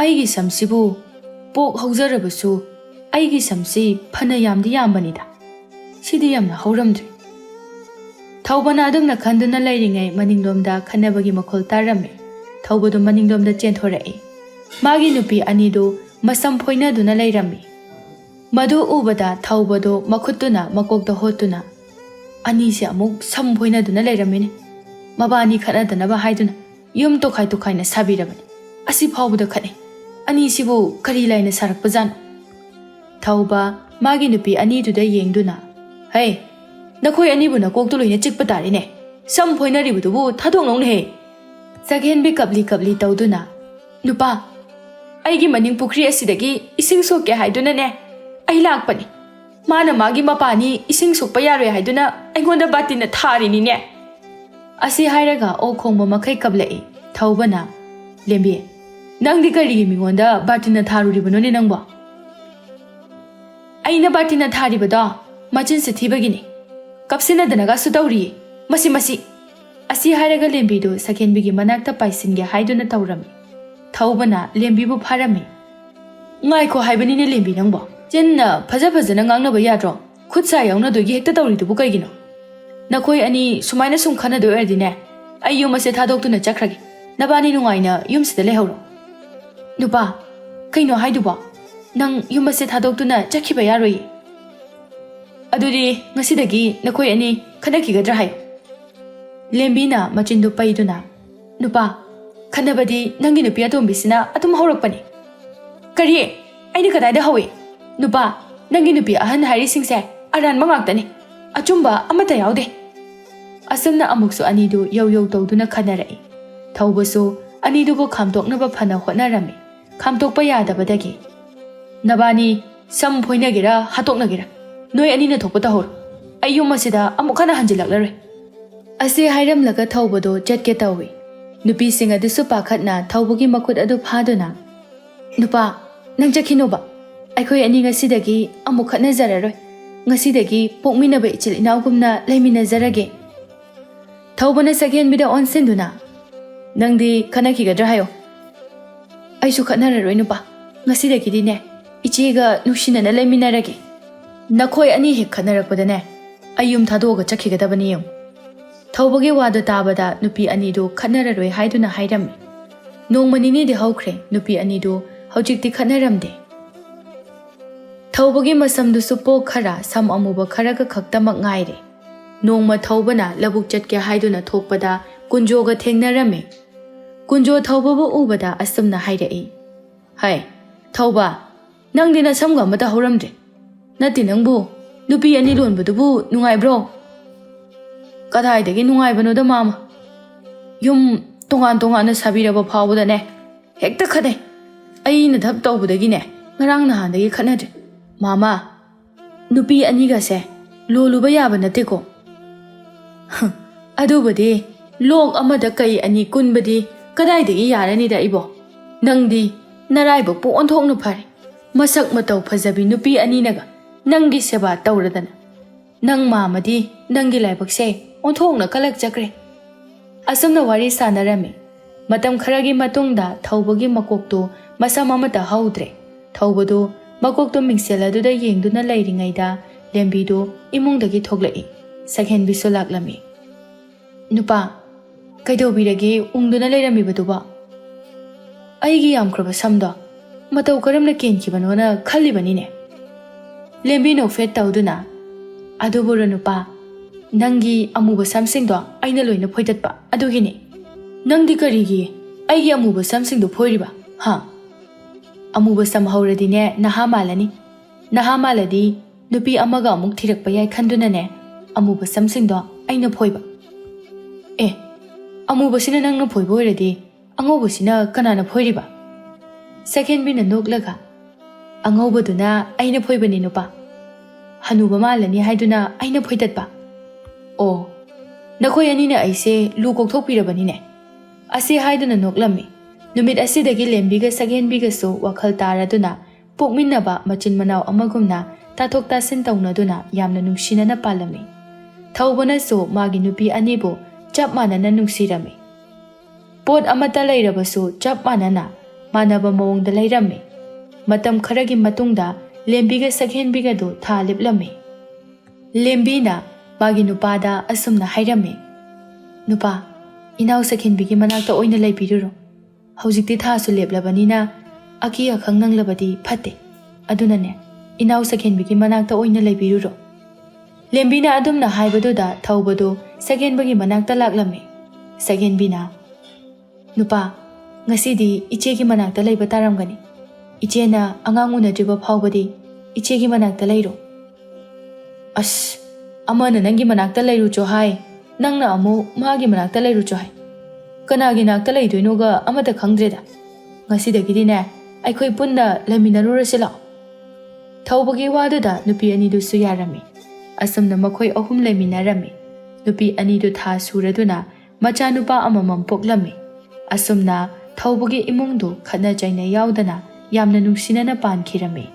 ꯑꯩꯒꯤ ꯁꯝꯁꯤꯕꯨ ꯄꯣꯛ ꯍꯧꯖꯔꯕꯁꯨ ꯑꯩꯒꯤ ꯁꯝꯁꯤ ꯐꯅ ꯌꯥꯝꯗꯤ ꯌꯥꯝꯕꯅꯤꯗ, ꯁꯤꯗꯤ ꯌꯥꯝꯅ ꯍꯧꯔꯝꯗ꯭ꯔꯦ꯫ ꯊꯧꯕꯅ ꯑꯗꯨꯝꯅ ꯈꯟꯗꯨꯅ ꯂꯩꯔꯤꯉꯩ ꯃꯅꯤꯡꯂꯣꯝꯗ ꯈꯟꯅꯕꯒꯤ ꯃꯈꯣꯜ ꯇꯥꯔꯝꯃꯤ꯫ ꯊꯧꯕꯗꯨ ꯃꯅꯤꯡꯂꯣꯝꯗ ꯆꯦꯟꯊꯣꯔꯛꯏ꯫ ꯃꯥꯒꯤ ꯅꯨꯄꯤ ꯑꯅꯤꯗꯨ ꯃꯁꯝ ꯐꯣꯏꯅꯗꯨꯅ ꯂꯩꯔꯝꯃꯤ꯫ ꯃꯗꯨ ꯎꯕꯗ ꯊꯧꯕꯗꯨ ꯃꯈꯨꯠꯇꯨꯅ ꯃꯀꯣꯛꯇ ꯍꯣꯠꯇꯨꯅ, ꯑꯅꯤꯁꯦ ꯑꯃꯨꯛ ꯁꯝ ꯐꯣꯏꯅꯗꯨꯅ ꯂꯩꯔꯝꯃꯤꯅꯦ꯫ ꯃꯕꯥꯅꯤ ꯈꯠꯅꯗꯅꯕ ꯍꯥꯏꯗꯨꯅ ꯌꯨꯝ ꯇꯣꯈꯥꯏ ꯇꯣꯈꯥꯏꯅ ꯁꯥꯕꯤꯔꯕꯅꯤ꯫ ꯑꯁꯤ ꯐꯥꯎꯕꯗ ꯈꯠꯅꯩ꯫ ꯑꯅꯤꯁꯤꯕꯨ ꯀꯔꯤ ꯂꯥꯏꯅ ꯁꯥꯔꯛꯄꯖꯥꯠꯅꯣ? ꯊꯧꯕ ꯃꯥꯒꯤ ꯅꯨꯄꯤ ꯑꯅꯤꯗꯨꯗ ꯌꯦꯡꯗꯨꯅ, ꯍꯩ, ꯅꯈꯣꯏ ꯑꯅꯤꯕꯨ ꯅꯀꯣꯛꯇꯨ ꯂꯣꯏꯅ ꯆꯤꯛꯄ ꯇꯥꯔꯦꯅꯦ꯫ ꯁꯝ ꯐꯣꯏꯅꯔꯤꯕꯗꯨꯕꯨ ꯊꯥꯗꯣꯛꯅꯧꯅꯦꯍꯦ꯫ ꯁꯛꯍꯦꯟꯕꯤ ꯀꯞꯂꯤ ꯀꯞꯂꯤ ꯇꯧꯗꯨꯅ, ꯅꯨꯄꯥ, ꯑꯩꯒꯤ ꯃꯅꯤꯡ ꯄꯨꯈ꯭ꯔꯤ ꯑꯁꯤꯗꯒꯤ ꯏꯁꯤꯡ ꯁꯣꯛꯀꯦ ꯍꯥꯏꯗꯨꯅꯅꯦ ꯑꯩ ꯂꯥꯛꯄꯅꯤ꯫ ꯃꯥꯅ ꯃꯥꯒꯤ ꯃꯄꯥꯅꯤ ꯏꯁꯤꯡ ꯁꯣꯛꯄ ꯌꯥꯔꯣꯏ ꯍꯥꯏꯗꯨꯅ ꯑꯩꯉꯣꯟꯗ ꯕꯥꯇꯤꯟꯅ ꯊꯥꯔꯤꯅꯤꯅꯦ꯫ ꯑꯁꯤ ꯍꯥꯏꯔꯒ ꯑꯣꯛ ꯈꯣꯡꯕ ꯃꯈꯩ ꯀꯞꯂꯛꯏ꯫ ꯊꯧꯕꯅ, ꯂꯦꯝꯕꯤ, ꯅꯪꯗꯤ ꯀꯔꯤꯒꯤ ꯃꯤꯉꯣꯟꯗ ꯕꯥꯇꯤꯟꯅ ꯊꯥꯔꯨꯔꯤꯕꯅꯣꯅꯦ ꯅꯪꯕꯣ? ꯑꯩꯅ ꯕꯥꯇꯤꯟꯅ ꯊꯥꯔꯤꯕꯗꯣ ꯃꯆꯤꯟꯁꯤ ꯊꯤꯕꯒꯤꯅꯤ꯫ ꯀꯞꯁꯤꯟꯅꯗꯅꯒꯁꯨ ꯇꯧꯔꯤꯌꯦ ꯃꯁꯤ꯫ ꯑꯁꯤ ꯍꯥꯏꯔꯒ ꯂꯦꯝꯕꯤꯗꯨ ꯁꯛꯍꯦꯟꯕꯤꯒꯤ ꯃꯅꯥꯛꯇ ꯄꯥꯏꯁꯤꯟꯒꯦ ꯍꯥꯏꯗꯨꯅ ꯇꯧꯔꯝꯃꯤ꯫ ꯊꯧꯕꯅ ꯂꯦꯝꯕꯤꯕꯨ ꯐꯥꯔꯝꯃꯤ꯫ ꯉꯥꯏꯈꯣ ꯍꯥꯏꯕꯅꯤꯅꯦ ꯂꯦꯝꯕꯤ ꯅꯪꯕꯣ, ꯆꯤꯟꯅ ꯐꯖꯅ ꯉꯥꯡꯅꯕ ꯌꯥꯗ꯭ꯔꯣ? ꯈꯨꯠ ꯁꯥ ꯌꯥꯎꯅꯗꯣꯏꯒꯤ ꯍꯦꯛꯇ ꯇꯧꯔꯤꯗꯨꯕꯨ ꯀꯩꯒꯤꯅꯣ? ꯅꯈꯣꯏ ꯑꯅꯤ ꯁꯨꯃꯥꯏꯅ ꯁꯨꯝ ꯈꯟꯅꯗꯣꯏ ꯑꯣꯏꯔꯗꯤꯅꯦ ꯑꯩ ꯌꯨꯝ ꯑꯁꯦ ꯊꯥꯗꯣꯛꯇꯨꯅ ꯆꯠꯈ꯭ꯔꯒꯦ꯫ ꯅꯕꯥꯅꯤ ꯅꯨꯡꯉꯥꯏꯅ ꯌꯨꯝꯁꯤꯗ ꯂꯩꯍꯧꯔꯣ꯫ ꯅꯨꯄꯥ, ꯀꯩꯅꯣ ꯍꯥꯏꯗꯨꯕꯣ? ꯅꯪ ꯌꯨꯝ ꯑꯁꯦ ꯊꯥꯗꯣꯛꯇꯨꯅ ꯆꯠꯈꯤꯕ ꯌꯥꯔꯣꯏꯌꯦ꯫ ꯑꯗꯨꯗꯤ ꯉꯁꯤꯗꯒꯤ ꯅꯈꯣꯏ ꯑꯅꯤ ꯈꯟꯅꯈꯤꯒꯗ꯭ꯔꯥ ꯍꯥꯏꯌꯨ꯫ ꯂꯦꯝꯕꯤꯅ ꯃꯆꯤꯟꯗꯨ ꯄꯩꯗꯨꯅ, ꯅꯨꯄꯥ, ꯈꯟꯅꯕꯗꯤ ꯅꯪꯒꯤ ꯅꯨꯄꯤ ꯑꯇꯣꯝꯕꯤꯁꯤꯅ ꯑꯗꯨꯝ ꯍꯧꯔꯛꯄꯅꯤ꯫ ꯀꯔꯤ? ꯑꯩꯅ ꯀꯗꯥꯏꯗ ꯍꯧꯏ? ꯅꯨꯄꯥ, ꯅꯪꯒꯤ ꯅꯨꯄꯤ ꯑꯍꯟ ꯍꯥꯏꯔꯤꯁꯤꯡꯁꯦ ꯑꯔꯥꯟꯕ ꯉꯥꯛꯇꯅꯤ, ꯑꯆꯨꯝꯕ ꯑꯃꯠꯇ ꯌꯥꯎꯗꯦ꯫ ꯑꯁꯨꯝꯅ ꯑꯃꯨꯛꯁꯨ ꯑꯅꯤꯗꯨ ꯌꯧ ꯇꯧꯗꯨꯅ ꯈꯟꯅꯔꯛꯏ꯫ ꯊꯧꯕꯁꯨ ꯑꯅꯤꯗꯨꯕꯨ ꯈꯥꯝꯇꯣꯛꯅꯕ ꯐꯅ ꯍꯣꯠꯅꯔꯝꯃꯤ꯫ ꯈꯥꯝꯇꯣꯛꯄ ꯌꯥꯗꯕꯗꯒꯤ, ꯅꯕꯥꯅꯤ ꯁꯝ ꯐꯣꯏꯅꯒꯦꯔꯥ ꯍꯥꯠꯇꯣꯛꯅꯒꯦꯔꯥ ꯅꯣꯏ ꯑꯅꯤꯅ ꯊꯣꯛꯄ ꯇꯧꯍꯧꯔꯣ꯫ ꯑꯩ ꯌꯨꯝ ꯑꯁꯤꯗ ꯑꯃꯨꯛ ꯍꯟꯅ ꯍꯟꯖꯤꯜꯂꯛꯂꯔꯣꯏ꯫ ꯑꯁꯤ ꯍꯥꯏꯔꯝꯂꯒ ꯊꯧꯕꯗꯨ ꯆꯠꯀꯦ ꯇꯧꯏ꯫ ꯅꯨꯄꯤꯁꯤꯡ ꯑꯗꯨꯁꯨ ꯄꯥꯈꯠꯅ ꯊꯧꯕꯒꯤ ꯃꯈꯨꯠ ꯑꯗꯨ ꯐꯥꯗꯨꯅ, ꯅꯨꯄꯥ, ꯅꯪ ꯆꯠꯈꯤꯅꯣꯕ꯫ ꯑꯩꯈꯣꯏ ꯑꯅꯤ ꯉꯁꯤꯗꯒꯤ ꯑꯃꯨꯛ ꯈꯠꯅꯖꯔꯔꯣꯏ꯫ ꯉꯁꯤꯗꯒꯤ ꯄꯣꯛꯃꯤꯟꯅꯕ ꯏꯆꯤꯜ ꯏꯅꯥꯎꯒꯨꯝꯅ ꯂꯩꯃꯤꯟꯅꯖꯔꯒꯦ꯫ ꯊꯧꯕꯅ ꯁꯛꯍꯦꯟꯕꯤꯗ ꯑꯣꯟꯁꯤꯟꯗꯨꯅ, ꯅꯪꯗꯤ ꯈꯠꯅꯈꯤꯒꯗ꯭ꯔꯥ ꯍꯥꯏꯌꯣ꯫ ꯑꯩꯁꯨ ꯈꯠꯅꯔꯔꯣꯏ ꯅꯨꯄꯥ꯫ ꯉꯁꯤꯗꯒꯤꯗꯤꯅꯦ ꯏꯆꯦꯒ ꯅꯨꯡꯁꯤꯅꯅ ꯂꯩꯃꯤꯟꯅꯔꯒꯦ꯫ ꯅꯈꯣꯏ ꯑꯅꯤ ꯍꯦꯛ ꯈꯠꯅꯔꯛꯄꯗꯅꯦ ꯑꯩ ꯌꯨꯝ ꯊꯥꯗꯣꯛꯑꯒ ꯆꯠꯈꯤꯒꯗꯕꯅꯤ ꯌꯦꯡꯉꯨ꯫ ꯊꯧꯕꯒꯤ ꯋꯥꯗꯨ ꯇꯥꯕꯗ ꯅꯨꯄꯤ ꯑꯅꯤꯗꯨ ꯈꯠꯅꯔꯔꯣꯏ ꯍꯥꯏꯗꯨꯅ ꯍꯥꯏꯔꯝꯃꯤ꯫ ꯅꯣꯡꯃ ꯅꯤꯅꯤꯗꯤ ꯍꯧꯈ꯭ꯔꯦ ꯅꯨꯄꯤ ꯑꯅꯤꯗꯨ ꯍꯧꯖꯤꯛꯇꯤ ꯈꯠꯅꯔꯝꯗꯦ꯫ ꯊꯧꯕꯒꯤ ꯃꯁꯝꯗꯨꯁꯨ ꯄꯣꯛ ꯈꯔ ꯁꯝ ꯑꯃꯨꯕ ꯈꯔꯒ ꯈꯛꯇꯃꯛ ꯉꯥꯏꯔꯦ꯫ ꯅꯣꯡꯃ ꯊꯧꯕꯅ ꯂꯧꯕꯨꯛ ꯆꯠꯀꯦ ꯍꯥꯏꯗꯨꯅ ꯊꯣꯛꯄꯗ ꯀꯨꯟꯖꯣꯒ ꯊꯦꯡꯅꯔꯝꯃꯤ꯫ ꯀꯨꯟꯖꯣ ꯊꯧꯕꯕꯨ ꯎꯕꯗ ꯑꯁꯨꯝꯅ ꯍꯥꯏꯔꯛꯏ, ꯍꯩ, ꯊꯧꯕ, ꯅꯪꯗꯤ ꯅꯁꯝꯒ ꯑꯃꯠꯇ ꯍꯧꯔꯝꯗ꯭ꯔꯦ꯫ ꯅꯠꯇꯦ ꯅꯪꯕꯨ ꯅꯨꯄꯤ ꯑꯅꯤ ꯂꯣꯟꯕꯗꯨꯕꯨ ꯅꯨꯡꯉꯥꯏꯕ꯭ꯔꯣ? ꯀꯗꯥꯏꯗꯒꯤ ꯅꯨꯡꯉꯥꯏꯕꯅꯣꯗ ꯃꯥꯃ꯫ ꯌꯨꯝ ꯇꯣꯉꯥꯟꯅ ꯁꯥꯕꯤꯔꯕ ꯐꯥꯎꯕꯗꯅꯦ ꯍꯦꯛꯇ ꯈꯠꯅꯩ꯫ ꯑꯩꯅ ꯙꯞ ꯇꯧꯕꯗꯒꯤꯅꯦ ꯉꯔꯥꯡ ꯅꯍꯥꯟꯗꯒꯤ ꯈꯠꯅꯗ꯭ꯔꯦ꯫ ꯃꯥꯃ, ꯅꯨꯄꯤ ꯑꯅꯤꯒꯁꯦ ꯂꯣꯜꯂꯨꯕ ꯌꯥꯕ ꯅꯠꯇꯦꯀꯣ꯫ ꯑꯗꯨꯕꯨꯗꯤ ꯂꯣꯛ ꯑꯃꯗ ꯀꯩ ꯑꯅꯤ ꯀꯨꯟꯕꯗꯤ ꯀꯗꯥꯏꯗꯒꯤ ꯌꯥꯔꯅꯤꯗ ꯏꯕꯣ꯫ ꯅꯪꯗꯤ ꯅꯔꯥꯏꯕꯛꯄꯨ ꯑꯣꯟꯊꯣꯛꯅ ꯐꯔꯦ꯫ ꯃꯁꯛ ꯃꯇꯧ ꯐꯖꯕꯤ ꯅꯨꯄꯤ ꯑꯅꯤꯅꯒ ꯅꯪꯒꯤ ꯁꯦꯕꯥ ꯇꯧꯔꯗꯅ ꯅꯪ ꯃꯥꯃꯗꯤ ꯅꯪꯒꯤ ꯂꯥꯏꯕꯛꯁꯦ ꯑꯣꯟꯊꯣꯛꯅ ꯀꯜꯂꯛꯆꯈ꯭ꯔꯦ꯫ ꯑꯁꯨꯝꯅ ꯋꯥꯔꯤ ꯁꯥꯟꯅꯔꯝꯃꯤ꯫ ꯃꯇꯝ ꯈꯔꯒꯤ ꯃꯇꯨꯡꯗ ꯊꯧꯕꯒꯤ ꯃꯀꯣꯛꯇꯨ ꯃꯁꯝ ꯑꯃꯠꯇ ꯍꯧꯗ꯭ꯔꯦ꯫ ꯊꯧꯕꯗꯨ ꯃꯀꯣꯛꯇꯨ ꯃꯤꯡꯁꯦꯜ ꯑꯗꯨꯗ ꯌꯦꯡꯗꯨꯅ ꯂꯩꯔꯤꯉꯩꯗ ꯂꯦꯝꯕꯤꯗꯨ ꯏꯃꯨꯡꯗꯒꯤ ꯊꯣꯛꯂꯛꯏ꯫ ꯁꯛꯍꯦꯟꯕꯤꯁꯨ ꯂꯥꯛꯂꯝꯃꯤ꯫ ꯅꯨꯄꯥ, ꯀꯩꯗꯧꯕꯤꯔꯒꯦ ꯎꯪꯗꯨꯅ ꯂꯩꯔꯝꯃꯤꯕꯗꯨꯕꯣ? ꯑꯩꯒꯤ ꯌꯥꯝꯈ꯭ꯔꯕ ꯁꯝꯗꯣ ꯃꯇꯧ ꯀꯔꯝꯅ ꯀꯦꯟꯈꯤꯕꯅꯣꯅ ꯈꯜꯂꯤꯕꯅꯤꯅꯦ꯫ ꯂꯦꯝꯕꯤ ꯅꯣꯛꯐꯦꯠ ꯇꯧꯗꯨꯅ, ꯑꯗꯨꯕꯨꯔꯣ ꯅꯨꯄꯥ, ꯅꯪꯒꯤ ꯑꯃꯨꯕ ꯁꯝꯁꯤꯡꯗꯣ ꯑꯩꯅ ꯂꯣꯏꯅ ꯐꯣꯏꯗꯠꯄ ꯑꯗꯨꯒꯤꯅꯤ꯫ ꯅꯪꯗꯤ ꯀꯔꯤꯒꯤ ꯑꯩꯒꯤ ꯑꯃꯨꯕ ꯁꯝꯁꯤꯡꯗꯨ ꯐꯣꯏꯔꯤꯕ? ꯑꯃꯨꯕ ꯁꯝ ꯍꯧꯔꯗꯤꯅꯦ ꯅꯍꯥ ꯃꯥꯜꯂꯅꯤ꯫ ꯅꯍꯥ ꯃꯥꯜꯂꯗꯤ ꯅꯨꯄꯤ ꯑꯃꯒ ꯑꯃꯨꯛ ꯊꯤꯔꯛꯄ ꯌꯥꯏ ꯈꯟꯗꯨꯅꯅꯦ ꯑꯃꯨꯕ ꯁꯝꯁꯤꯡꯗꯣ ꯑꯩꯅ ꯐꯣꯏꯕ꯫ ꯑꯃꯨꯕꯁꯤꯅ ꯅꯪꯅ ꯐꯣꯏꯕ ꯑꯣꯏꯔꯗꯤ ꯑꯉꯧꯕꯁꯤꯅ ꯀꯅꯥꯅ ꯐꯣꯏꯔꯤꯕ? ꯁꯛꯍꯦꯟꯕꯤꯅ ꯅꯣꯛꯂꯒ ꯑꯉꯧꯕꯗꯨꯅ ꯑꯩꯅ ꯐꯣꯏꯕꯅꯤ ꯅꯨꯄꯥ, ꯍꯅꯨꯕ ꯃꯥꯜꯂꯅꯤ ꯍꯥꯏꯗꯨꯅ ꯑꯩꯅ ꯐꯣꯏꯗꯠꯄ꯫ ꯑꯣ, ꯅꯈꯣꯏ ꯑꯅꯤꯅ ꯑꯩꯁꯦ ꯂꯨ ꯀꯣꯛꯊꯣꯛꯄꯤꯔꯕꯅꯤꯅꯦ꯫ ꯑꯁꯤ ꯍꯥꯏꯗꯨꯅ ꯅꯣꯛꯂꯝꯃꯤ꯫ ꯅꯨꯃꯤꯠ ꯑꯁꯤꯗꯒꯤ ꯂꯦꯝꯕꯤꯒ ꯁꯛꯍꯦꯟꯕꯤꯒꯁꯨ ꯋꯥꯈꯜ ꯇꯥꯔꯗꯨꯅ ꯄꯣꯛꯃꯤꯟꯅꯕ ꯃꯆꯤꯟ ꯃꯅꯥꯎ ꯑꯃꯒꯨꯝꯅ ꯇꯥꯊꯣꯛ ꯇꯥꯁꯤꯟ ꯇꯧꯅꯗꯨꯅ ꯌꯥꯝꯅ ꯅꯨꯡꯁꯤꯅꯅ ꯄꯥꯜꯂꯝꯃꯤ꯫ ꯊꯧꯕꯅꯁꯨ ꯃꯥꯒꯤ ꯅꯨꯄꯤ ꯑꯅꯤꯕꯨ ꯆꯞ ꯃꯥꯟꯅꯅ ꯅꯨꯡꯁꯤꯔꯝꯃꯤ꯫ ꯄꯣꯠ ꯑꯃꯠꯇ ꯂꯩꯔꯕꯁꯨ ꯆꯞ ꯃꯥꯟꯅꯅ ꯃꯥꯟꯅꯕ ꯃꯑꯣꯡꯗ ꯂꯩꯔꯝꯃꯤ꯫ ꯃꯇꯝ ꯈꯔꯒꯤ ꯃꯇꯨꯡꯗ ꯂꯦꯝꯕꯤꯒ ꯁꯛꯍꯦꯟꯕꯤꯒꯗꯨ ꯊꯥ ꯂꯦꯞꯂꯝꯃꯤ꯫ ꯂꯦꯝꯕꯤꯅ ꯃꯥꯒꯤ ꯅꯨꯄꯥꯗ ꯑꯁꯨꯝꯅ ꯍꯥꯏꯔꯝꯃꯤ, ꯅꯨꯄꯥ, ꯏꯅꯥꯎ ꯁꯛꯍꯦꯟꯕꯤꯒꯤ ꯃꯅꯥꯛꯇ ꯑꯣꯏꯅ ꯂꯩꯕꯤꯔꯨꯔꯣ꯫ ꯍꯧꯖꯤꯛꯇꯤ ꯊꯥꯁꯨ ꯂꯦꯞꯂꯕꯅꯤꯅ ꯑꯀꯤ ꯑꯈꯪ ꯅꯪꯂꯕꯗꯤ ꯐꯠꯇꯦ꯫ ꯑꯗꯨꯅꯅꯦ, ꯏꯅꯥꯎ ꯁꯛꯍꯦꯟꯕꯤꯒꯤ ꯃꯅꯥꯛꯇ ꯑꯣꯏꯅ ꯂꯩꯕꯤꯔꯨꯔꯣ꯫ ꯂꯦꯝꯕꯤꯅ ꯑꯗꯨꯝꯅ ꯍꯥꯏꯕꯗꯨꯗ ꯊꯧꯕꯗꯨ ꯁꯛꯍꯦꯟꯕꯤꯒꯤ ꯃꯅꯥꯛꯇ ꯂꯥꯛꯂꯝꯃꯤ꯫ ꯁꯛꯍꯦꯟꯕꯤꯅ, ꯅꯨꯄꯥ, ꯉꯁꯤꯗꯤ ꯏꯆꯦꯒꯤ ꯃꯅꯥꯛꯇ ꯂꯩꯕ ꯇꯥꯔꯝꯒꯅꯤ꯫ ꯏꯆꯦꯅ ꯑꯉꯥꯡ ꯎꯅꯗ꯭ꯔꯤꯕ ꯐꯥꯎꯕꯗꯤ ꯏꯆꯦꯒꯤ ꯃꯅꯥꯛꯇ ꯂꯩꯔꯣ꯫ ꯑꯁ, ꯑꯃꯅ ꯅꯪꯒꯤ ꯃꯅꯥꯛꯇ ꯂꯩꯔꯨꯆꯣ ꯍꯥꯏ, ꯅꯪꯅ ꯑꯃꯨꯛ ꯃꯥꯒꯤ ꯃꯅꯥꯛꯇ ꯂꯩꯔꯨꯆꯣ ꯍꯥꯏ꯫ ꯀꯅꯥꯒꯤ ꯅꯥꯛꯇ ꯂꯩꯗꯣꯏꯅꯣꯒ ꯑꯃꯠꯇ ꯈꯪꯗ꯭ꯔꯦꯗ꯫ ꯉꯁꯤꯗꯒꯤꯗꯤꯅꯦ, ꯑꯩꯈꯣꯏ ꯄꯨꯟꯅ ꯂꯩꯃꯤꯟꯅꯔꯨꯔꯁꯤ ꯂꯥꯛꯑꯣ꯫ ꯊꯧꯕꯒꯤ ꯋꯥꯗꯨꯗ ꯅꯨꯄꯤ ꯑꯅꯤꯗꯨꯁꯨ ꯌꯥꯔꯝꯃꯤ꯫ ꯑꯁꯨꯝꯅ ꯃꯈꯣꯏ ꯑꯍꯨꯝ ꯂꯩꯃꯤꯟꯅꯔꯝꯃꯤ꯫ ꯅꯨꯄꯤ ꯑꯅꯤꯗꯨ ꯊꯥ ꯁꯨꯔꯗꯨꯅ ꯃꯆꯥꯅꯨꯄꯥ ꯑꯃꯃꯝ ꯄꯣꯛꯂꯝꯃꯤ꯫ ꯑꯁꯨꯝꯅ ꯊꯧꯕꯒꯤ ꯏꯃꯨꯡꯗꯨ ꯈꯠꯅ ꯆꯩꯅ ꯌꯥꯎꯗꯅ ꯌꯥꯝꯅ ꯅꯨꯡꯁꯤꯅꯅ ꯄꯥꯟꯈꯤꯔꯝꯃꯤ꯫